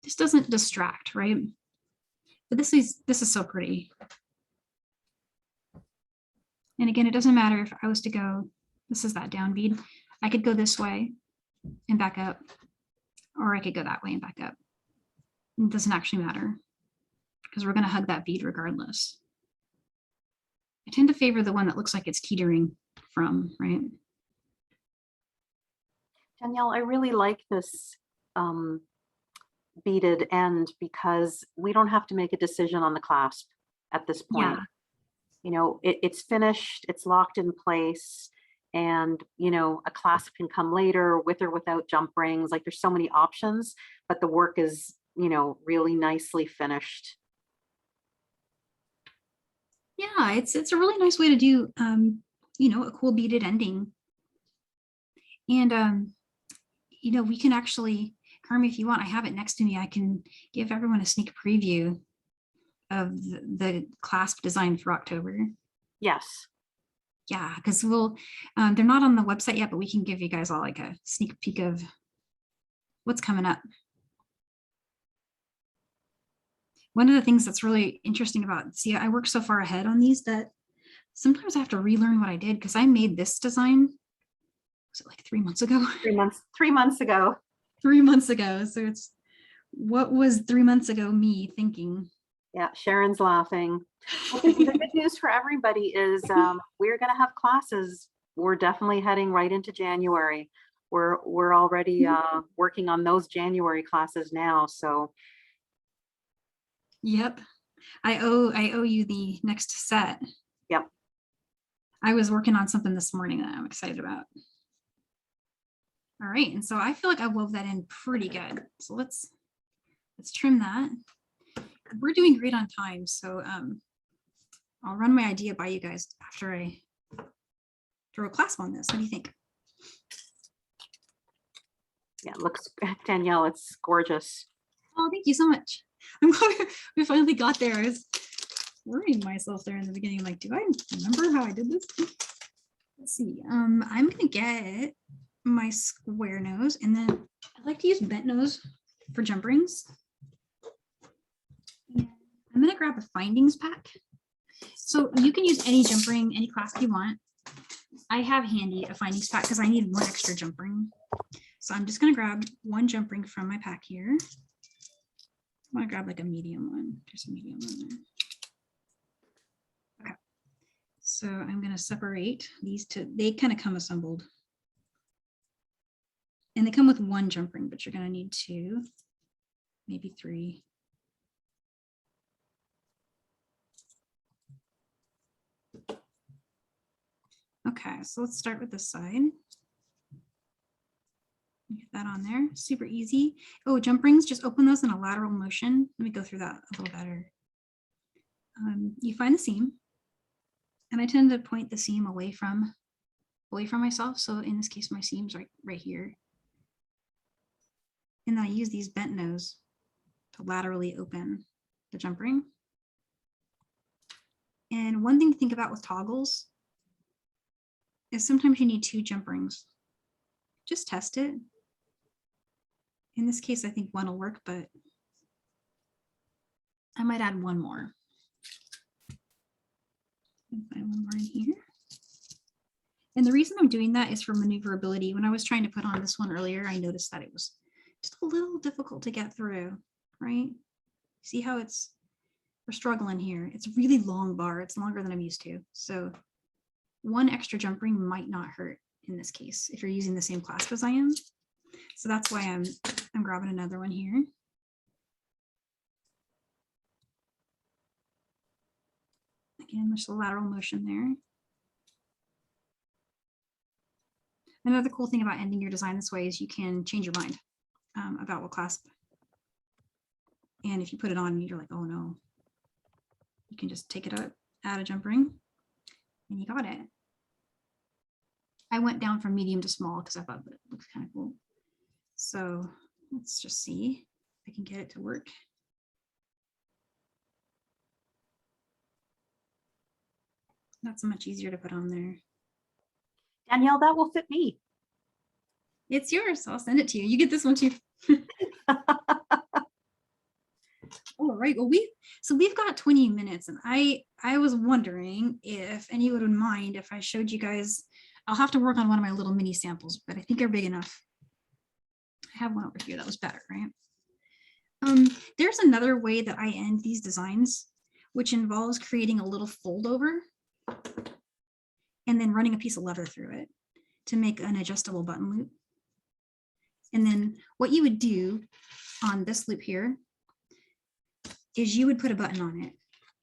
this doesn't distract, right? But this is so pretty. And again, it doesn't matter if I was to go, this is that down bead. I could go this way and back up, or I could go that way and back up. It doesn't actually matter because we're going to hug that bead regardless. I tend to favor the one that looks like it's teetering from, right? Danielle, I really like this beaded end because we don't have to make a decision on the clasp at this point. Yeah. You know, it's finished, it's locked in place, and you know, a clasp can come later with or without jump rings. Like there's so many options, but the work is, you know, really nicely finished. Yeah, it's a really nice way to do you know, a cool beaded ending. And you know, we can actually, Carmi, if you want, I have it next to me. I can give everyone a sneak preview of the clasp design for October. Yes. Yeah, because we'll, they're not on the website yet, but we can give you guys all like a sneak peek of what's coming up. One of the things that's really interesting about, see, I work so far ahead on these that sometimes I have to relearn what I did because I made this design, was it like 3 months ago? 3 months, 3 months ago. 3 months ago. So it's, what was 3 months ago me thinking? Yeah, Sharon's laughing. Well, the good news for everybody is we're going to have classes. We're definitely heading right into January. We're already working on those January classes now. So Yep. I owe you the next set. yep. I was working on something this morning that I'm excited about. All right, and so I feel like I wove that in pretty good. So let's trim that. We're doing great on time, so I'll run my idea by you guys after I throw a clasp on this. What do you think? Yeah, it looks, Danielle, it's gorgeous. Oh, thank you so much. I'm glad we finally got there. I was worrying myself there in the beginning. Like, do I remember how I did this? Let's see. I'm gonna get my square nose, and then I like to use bent nose for jump rings. And I'm gonna grab a findings pack. So you can use any jump ring, any clasp you want. I have handy a findings pack because I need one extra jump ring. So I'm just gonna grab one jump ring from my pack here. I want to grab like a medium one. There's a medium one there. Okay. So I'm going to separate these two. They kind of come assembled. And they come with one jump ring, but you're going to need 2, maybe 3. Okay, so let's start with this side. Get that on there, super easy. Oh, jump rings, just open those in a lateral motion. Let me go through that a little better. You find the seam, and I tend to point the seam away from myself. So in this case, my seam's right here. And then I use these bent nose to laterally open the jump ring. And one thing to think about with toggles is sometimes you need 2 jump rings. Just test it. In this case, I think one will work, but I might add one more. Find one more in here. And the reason I'm doing that is for maneuverability. When I was trying to put on this one earlier, I noticed that it was just a little difficult to get through, right? See how we're struggling here. It's a really long bar. It's longer than I'm used to. So one extra jump ring might not hurt in this case if you're using the same clasp as I am. So that's why I'm grabbing another one here. Again, there's a lateral motion there. Another cool thing about ending your design this way is you can change your mind about what clasp. And if you put it on and you're like, oh no, you can just take it out, add a jump ring, and you got it. I went down from medium to small because I thought that it looks kind of cool. So let's just see if I can get it to work. That's much easier to put on there. Danielle, that will fit me. It's yours. I'll send it to you. You get this one too. All right. Well, we've got 20 minutes, and I was wondering if anyone would mind if I showed you guys. I'll have to work on one of my little mini samples, but I think they're big enough. I have one over here that was better, right? There's another way that I end these designs, which involves creating a little fold over and then running a piece of leather through it to make an adjustable button loop. And then what you would do on this loop here is you would put a button on it,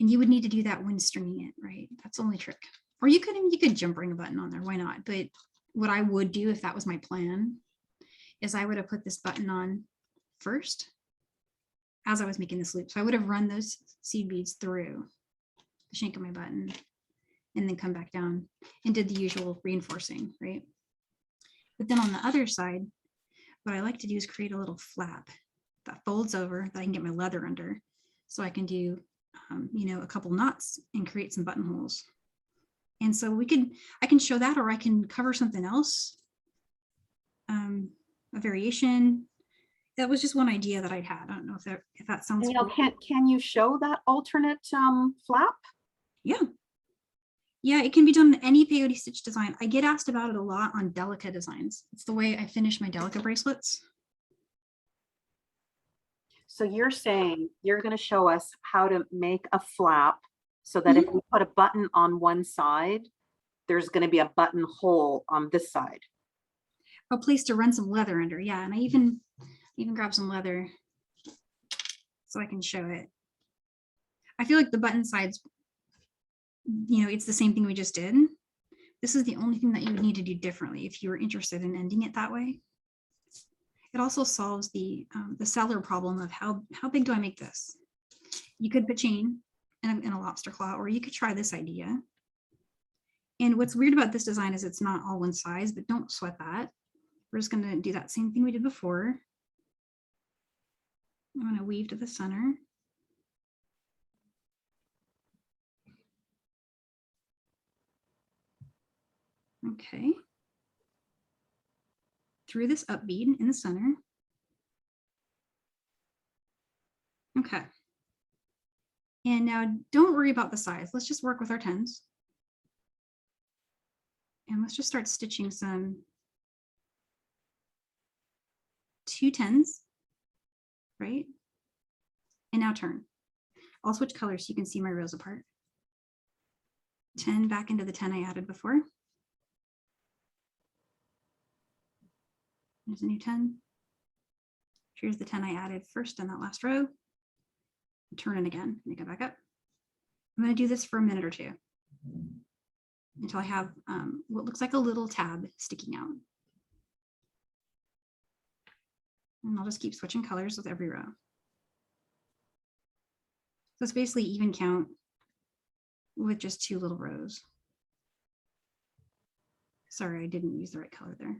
and you would need to do that when stringing it, right? That's the only trick. Or you could jump ring a button on there, why not? But what I would do if that was my plan is I would have put this button on first as I was making this loop. So I would have run those seed beads through the shank of my button and then come back down and did the usual reinforcing, right? But then on the other side, what I like to do is create a little flap that folds over that I can get my leather under. So I can do, a couple knots and create some buttonholes. And so I can show that, or I can cover something else, a variation. That was just one idea that I'd had. I don't know if that sounds Danielle, cool. can you show that alternate flap? Yeah. Yeah, it can be done in any peyote stitch design. I get asked about it a lot on Delica designs. It's the way I finish my Delica bracelets. So you're saying you're going to show us how to make a flap so that if we put a button on one side, there's going to be a buttonhole on this side. A place to run some leather under. Yeah, and I even grab some leather so I can show it. I feel like the button sides, it's the same thing we just did. This is the only thing that you would need to do differently if you were interested in ending it that way. It also solves the seller problem of how big do I make this? You could put chain in a lobster claw, or you could try this idea. And what's weird about this design is it's not all one size, but don't sweat that. We're just going to do that same thing we did before. I'm going to weave to the center. Okay. Through this up bead in the center. Okay. And now don't worry about the size. Let's just work with our 10s. And let's just start stitching some 2 10s, right? And now turn. I'll switch colors so you can see my rows apart. 10 back into the 10 I added before. There's a new 10. Here's the 10 I added first in that last row. Turn it again and go back up. I'm going to do this for a minute or two until I have what looks like a little tab sticking out. And I'll just keep switching colors with every row. So it's basically even count with just 2 little rows. Sorry, I didn't use the right color there.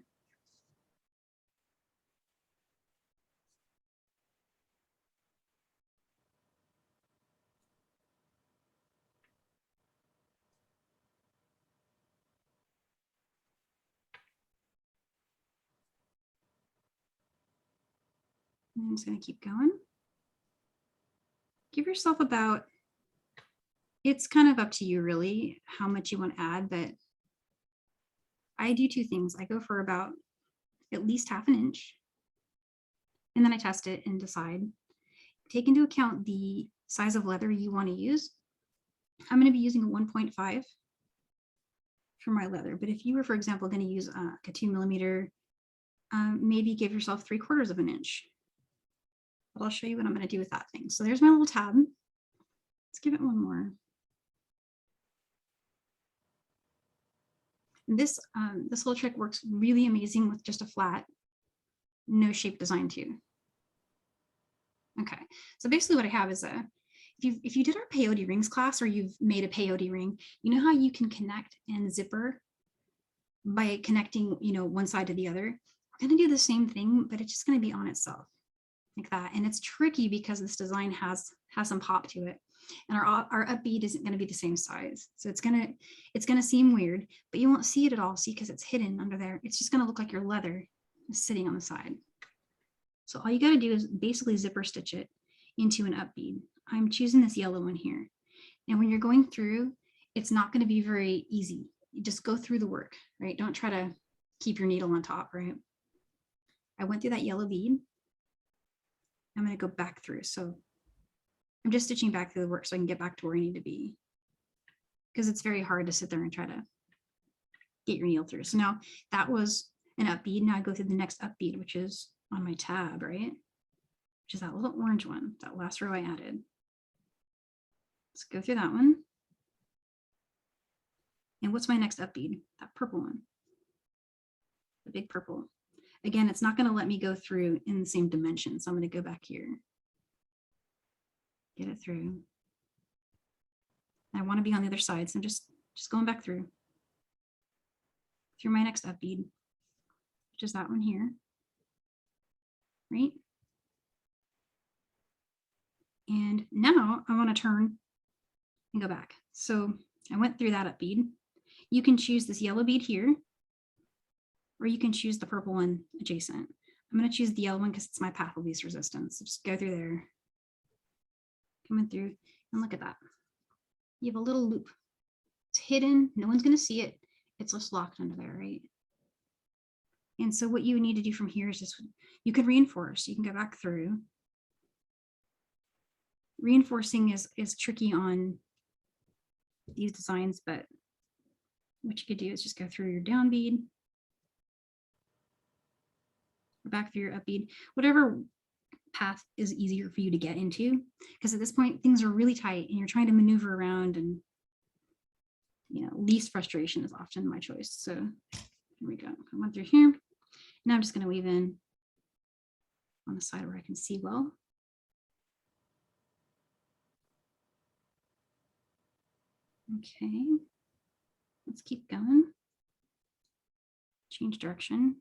I'm just going to keep going. Give yourself about, it's kind of up to you really how much you want to add, but I do 2 things. I go for about at least ½ inch, and then I test it and decide. Take into account the size of leather you want to use. I'm going to be using a 1.5 for my leather, but if you were, for example, going to use a 2 millimeter, maybe give yourself 3/4 of an inch. But I'll show you what I'm going to do with that thing. So there's my little tab. Let's give it one more. This little trick works really amazing with just a flat, no shape design too. Okay, so basically what I have is if you did our peyote rings class, or you've made a peyote ring, you know how you can connect and zipper by connecting, one side to the other. We're going to do the same thing, but it's just going to be on itself like that. And it's tricky because this design has some pop to it, and our up bead isn't going to be the same size, so it's going to seem weird, but you won't see it at all. See, because it's hidden under there. It's just going to look like your leather is sitting on the side. So all you got to do is basically zipper stitch it into an up bead. I'm choosing this yellow one here. And when you're going through, it's not going to be very easy. You just go through the work, right? Don't try to keep your needle on top, right? I went through that yellow bead. I'm going to go back through. So I'm just stitching back through the work so I can get back to where I need to be, because it's very hard to sit there and try to get your needle through. So now that was an up bead. Now I go through the next up bead, which is on my tab, right? Which is that little orange one, that last row I added. Let's go through that one. And what's my next up bead? That purple one, the big purple. Again, it's not going to let me go through in the same dimension. So I'm going to go back here, get it through. I want to be on the other side. So I'm just going back through my next up bead, which is that one here, right? And now I want to turn and go back. So I went through that up bead. You can choose this yellow bead here, or you can choose the purple one adjacent. I'm going to choose the yellow one because it's my path of least resistance. So just go through there, coming through, and look at that. You have a little loop. It's hidden. No one's going to see it. It's just locked under there, right? And so what you need to do from here is just, you can reinforce. You can go back through. Reinforcing is tricky on these designs, but what you could do is just go through your down bead, or back through your up bead, whatever path is easier for you to get into, because at this point things are really tight and you're trying to maneuver around, and least frustration is often my choice. So here we go. I went through here. Now I'm just going to weave in on the side where I can see well. Okay, let's keep going. Change direction.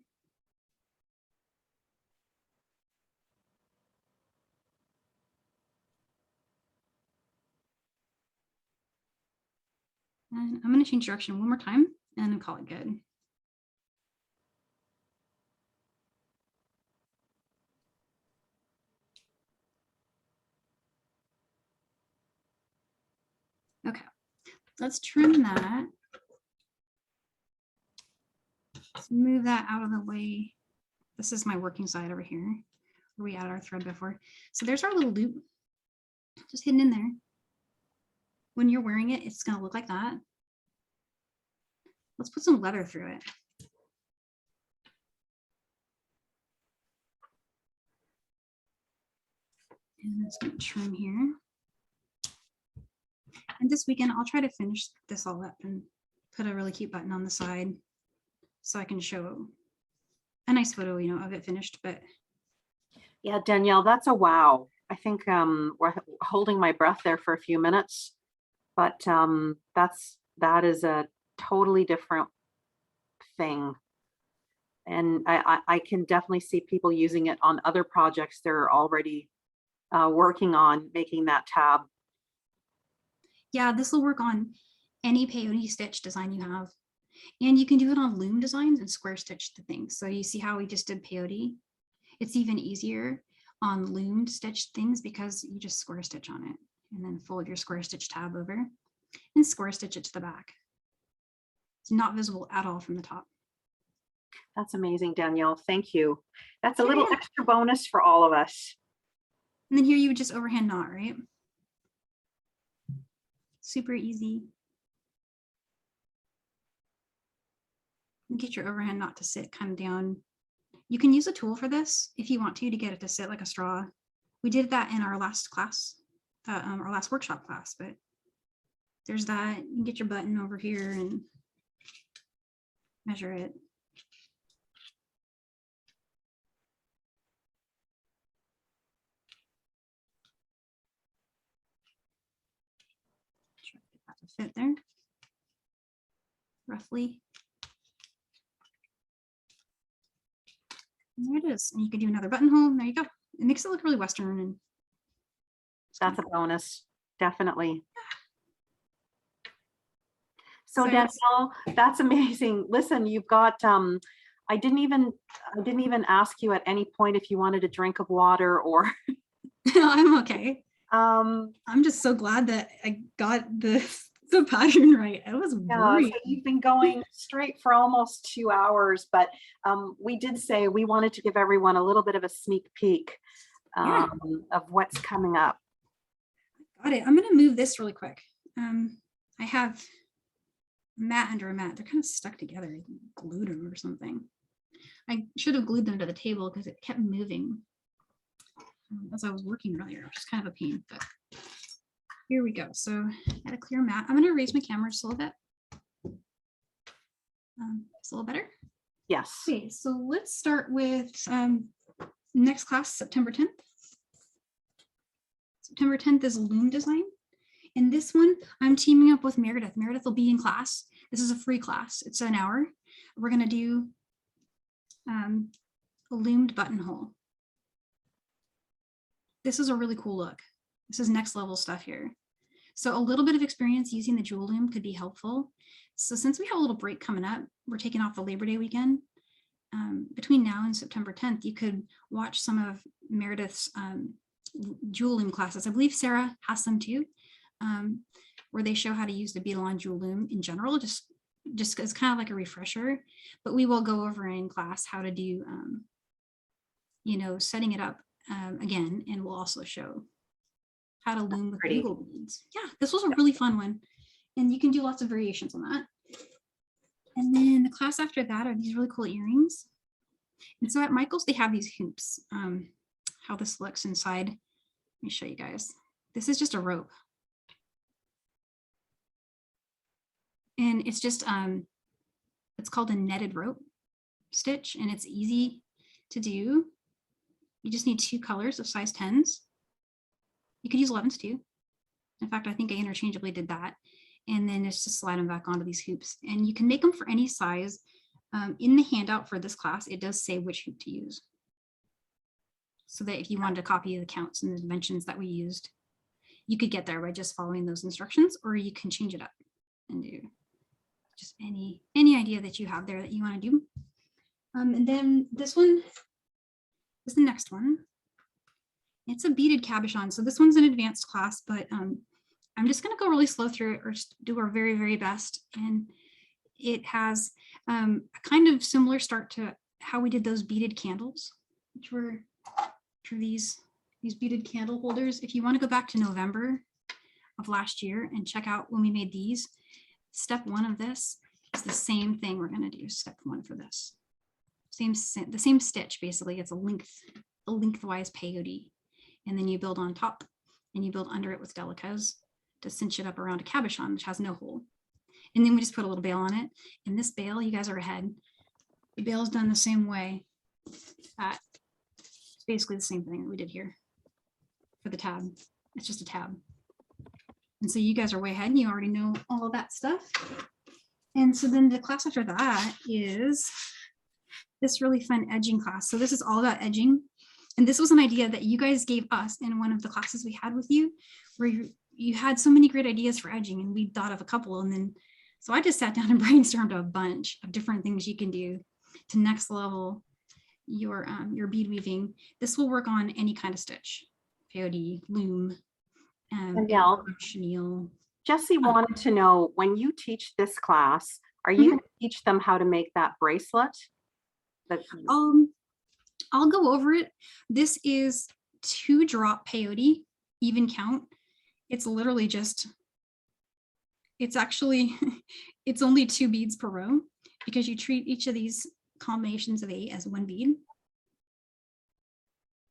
And I'm going to change direction one more time and then call it good. Okay, let's trim that. Let's move that out of the way. This is my working side over here, where we added our thread before. So there's our little loop, just hidden in there. When you're wearing it, it's going to look like that. Let's put some leather through it. And it's going to trim here. And this weekend, I'll try to finish this all up and put a really cute button on the side so I can show a nice photo, of it finished. But yeah, Danielle, that's a wow. I think we're holding my breath there for a few minutes, but that is a totally different thing. And I can definitely see people using it on other projects they're already working on, making that tab. Yeah, this will work on any peyote stitch design you have. And you can do it on loom designs and square stitch the things. So you see how we just did peyote? It's even easier on loom stitch things because you just square stitch on it and then fold your square stitch tab over and square stitch it to the back. It's not visible at all from the top. That's amazing, Danielle. Thank you. That's a little extra bonus for all of us. And then here you would just overhand knot, right? Super easy. Get your overhand knot to sit kind of down. You can use a tool for this if you want to get it to sit like a straw. We did that in our last class, our last workshop class, but there's that. You can get your button over here and measure it. Try to get that to fit there, roughly. And there it is. And you can do another buttonhole. There you go. It makes it look really Western. And That's a bonus, definitely. So So- Danielle, that's amazing. Listen, you've got, I didn't even ask you at any point if you wanted a drink of water or. I'm okay. I'm just so glad that I got the pattern right. I was Yeah, worried. so you've been going straight for almost 2 hours, but we did say we wanted to give everyone a little bit of a sneak peek Yeah. of what's coming up. Got it. I'm going to move this really quick. I have a mat under a mat. They're kind of stuck together. I glued them or something. I should have glued them to the table because it kept moving as I was working earlier, which is kind of a pain, but here we go. So I had a clear mat. I'm going to raise my camera just a little bit. It's a little better. Yes. Okay, so let's start with next class, September 10th. September 10th is loom design. And this one, I'm teaming up with Meredith. Meredith will be in class. This is a free class. It's an hour. We're going to do a loomed buttonhole. This is a really cool look. This is next level stuff here. So a little bit of experience using the jewel loom could be helpful. So since we have a little break coming up, we're taking off the Labor Day weekend. Between now and September 10th, you could watch some of Meredith's jewel loom classes. I believe Sarah has some too, where they show how to use the beadle-on jewel loom in general, just as kind of like a refresher. But we will go over in class how to do, setting it up again, and we'll also show how to loom with Pretty. bugle beads. Yeah, this was a really fun one, and you can do lots of variations on that. And then the class after that are these really cool earrings. And so at Michael's, they have these hoops. How this looks inside. Let me show you guys. This is just a rope. And it's just, it's called a netted rope stitch, and it's easy to do. You just need 2 colors of size 10s. You could use 11s too. In fact, I think I interchangeably did that. And then it's just slide them back onto these hoops. And you can make them for any size. In the handout for this class, it does say which hoop to use. So that if you wanted to copy the counts and the dimensions that we used, you could get there by just following those instructions, or you can change it up and do just any idea that you have there that you want to do. And then this one is the next one. It's a beaded cabochon. So this one's an advanced class, but I'm just going to go really slow through it, or just do our very, very best. And it has a kind of similar start to how we did those beaded candles, which were for these beaded candle holders. If you want to go back to November of last year and check out when we made these, step 1 of this is the same thing we're going to do. Step 1 for this. The same stitch, basically. It's a lengthwise peyote. And then you build on top and you build under it with delicas to cinch it up around a cabochon, which has no hole. And then we just put a little bail on it. And this bail, you guys are ahead. The bail is done the same way. It's basically the same thing that we did here for the tab. It's just a tab. And so you guys are way ahead and you already know all of that stuff. And so then the class after that is this really fun edging class. So this is all about edging. And this was an idea that you guys gave us in one of the classes we had with you, where you had so many great ideas for edging, and we thought of a couple. And then, so I just sat down and brainstormed a bunch of different things you can do to next level your bead weaving. This will work on any kind of stitch, peyote, loom, Danielle, chenille. Jessie wanted to know, when you teach this class, are you going to teach them how to make that bracelet? I'll go over it. This is 2 drop peyote, even count. It's literally just, it's only 2 beads per row, because you treat each of these combinations of 8 as 1 bead.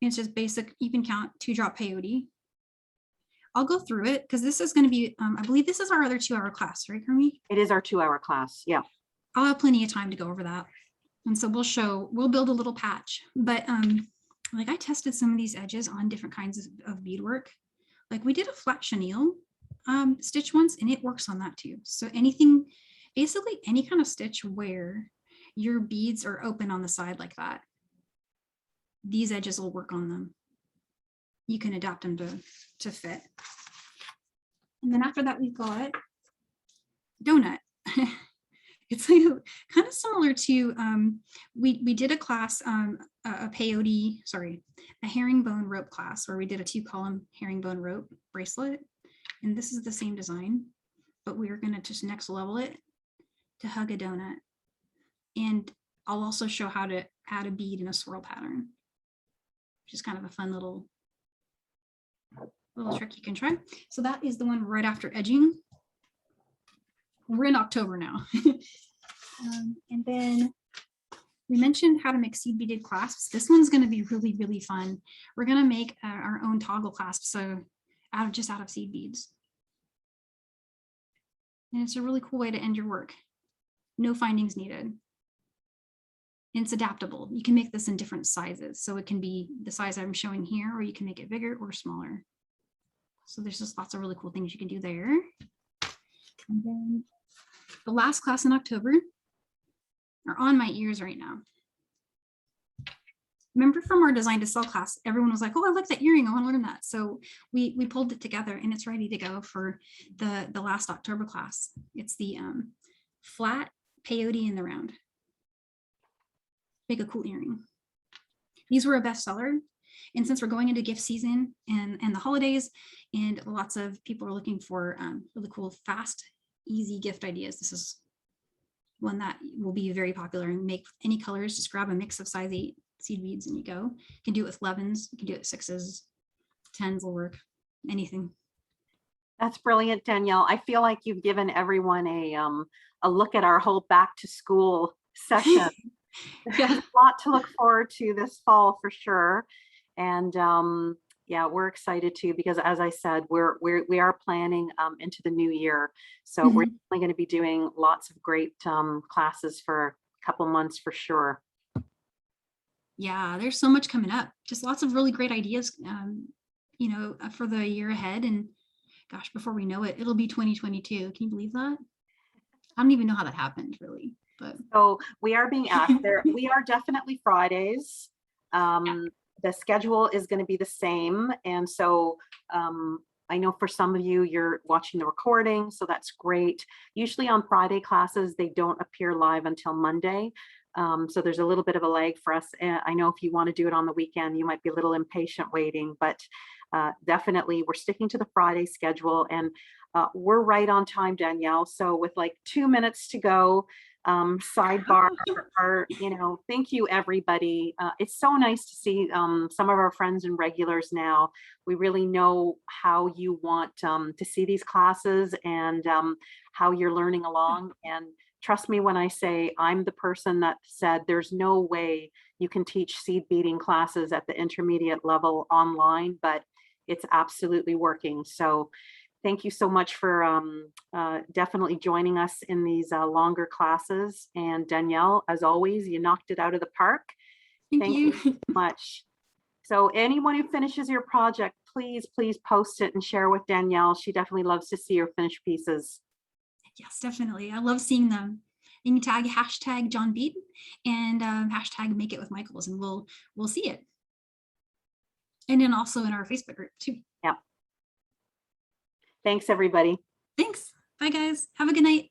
It's just basic even count 2 drop peyote. I'll go through it because this is going to be, I believe this is our other 2-hour class, right, Kermie? It is our 2-hour class. Yeah. I'll have plenty of time to go over that. And so we'll build a little patch, but like I tested some of these edges on different kinds of beadwork. Like we did a flat chenille stitch once, and it works on that too. So anything, basically any kind of stitch where your beads are open on the side like that, these edges will work on them. You can adapt them to fit. And then after that, we've got donut. It's like kind of similar to, we did a class, a peyote, sorry, a herringbone rope class where we did a 2-column herringbone rope bracelet. And this is the same design, but we're going to just next level it to hug a donut. And I'll also show how to add a bead in a swirl pattern, which is kind of a fun little trick you can try. So that is the one right after edging. We're in October now. And then we mentioned how to make seed beaded clasps. This one's going to be really, really fun. We're going to make our own toggle clasp, so out of seed beads. And it's a really cool way to end your work. No findings needed. And it's adaptable. You can make this in different sizes. So it can be the size I'm showing here, or you can make it bigger or smaller. So there's just lots of really cool things you can do there. And then the last class in October are on my ears right now. Remember from our design to sell class, everyone was like, oh, I like that earring, I want to learn that. So we pulled it together and it's ready to go for the last October class. It's the flat peyote in the round. Make a cool earring. These were a bestseller. And since we're going into gift season and the holidays, and lots of people are looking for really cool, fast, easy gift ideas, this is one that will be very popular and make any colors. Just grab a mix of size 8 seed beads and you go. You can do it with 11s, you can do it with 6s, 10s will work, anything. That's brilliant, Danielle. I feel like you've given everyone a look at our whole back to school session. Yeah. There's a lot to look forward to this fall for sure. And yeah, we're excited too, because as I said, we are planning into the new year. So we're definitely going to be doing lots of great classes for a couple months for sure. Yeah, there's so much coming up. Just lots of really great ideas, you know, for the year ahead. And gosh, before we know it, it'll be 2022. Can you believe that? I don't even know how that happened, really. But so we are being asked there. We are definitely Fridays. The schedule is going to be the same. And so I know for some of you, you're watching the recording, so that's great. Usually on Friday classes, they don't appear live until Monday. So there's a little bit of a lag for us. I know if you want to do it on the weekend, you might be a little impatient waiting, but definitely we're sticking to the Friday schedule, and we're right on time, Danielle. So with like 2 minutes to go, sidebar, you know, thank you everybody. It's so nice to see some of our friends and regulars now. We really know how you want to see these classes and how you're learning along. And trust me when I say I'm the person that said there's no way you can teach seed beading classes at the intermediate level online, but it's absolutely working. So thank you so much for definitely joining us in these longer classes. And Danielle, as always, you knocked it out of the park. Thank you so much. So anyone who finishes your project, please post it and share with Danielle. She definitely loves to see your finished pieces. Yes, definitely. I love seeing them. You can tag hashtag John Bead and hashtag Make It With Michaels, and we'll see it. And then also in our Facebook group too. Yeah. Thanks, everybody. Thanks. Bye, guys. Have a good night.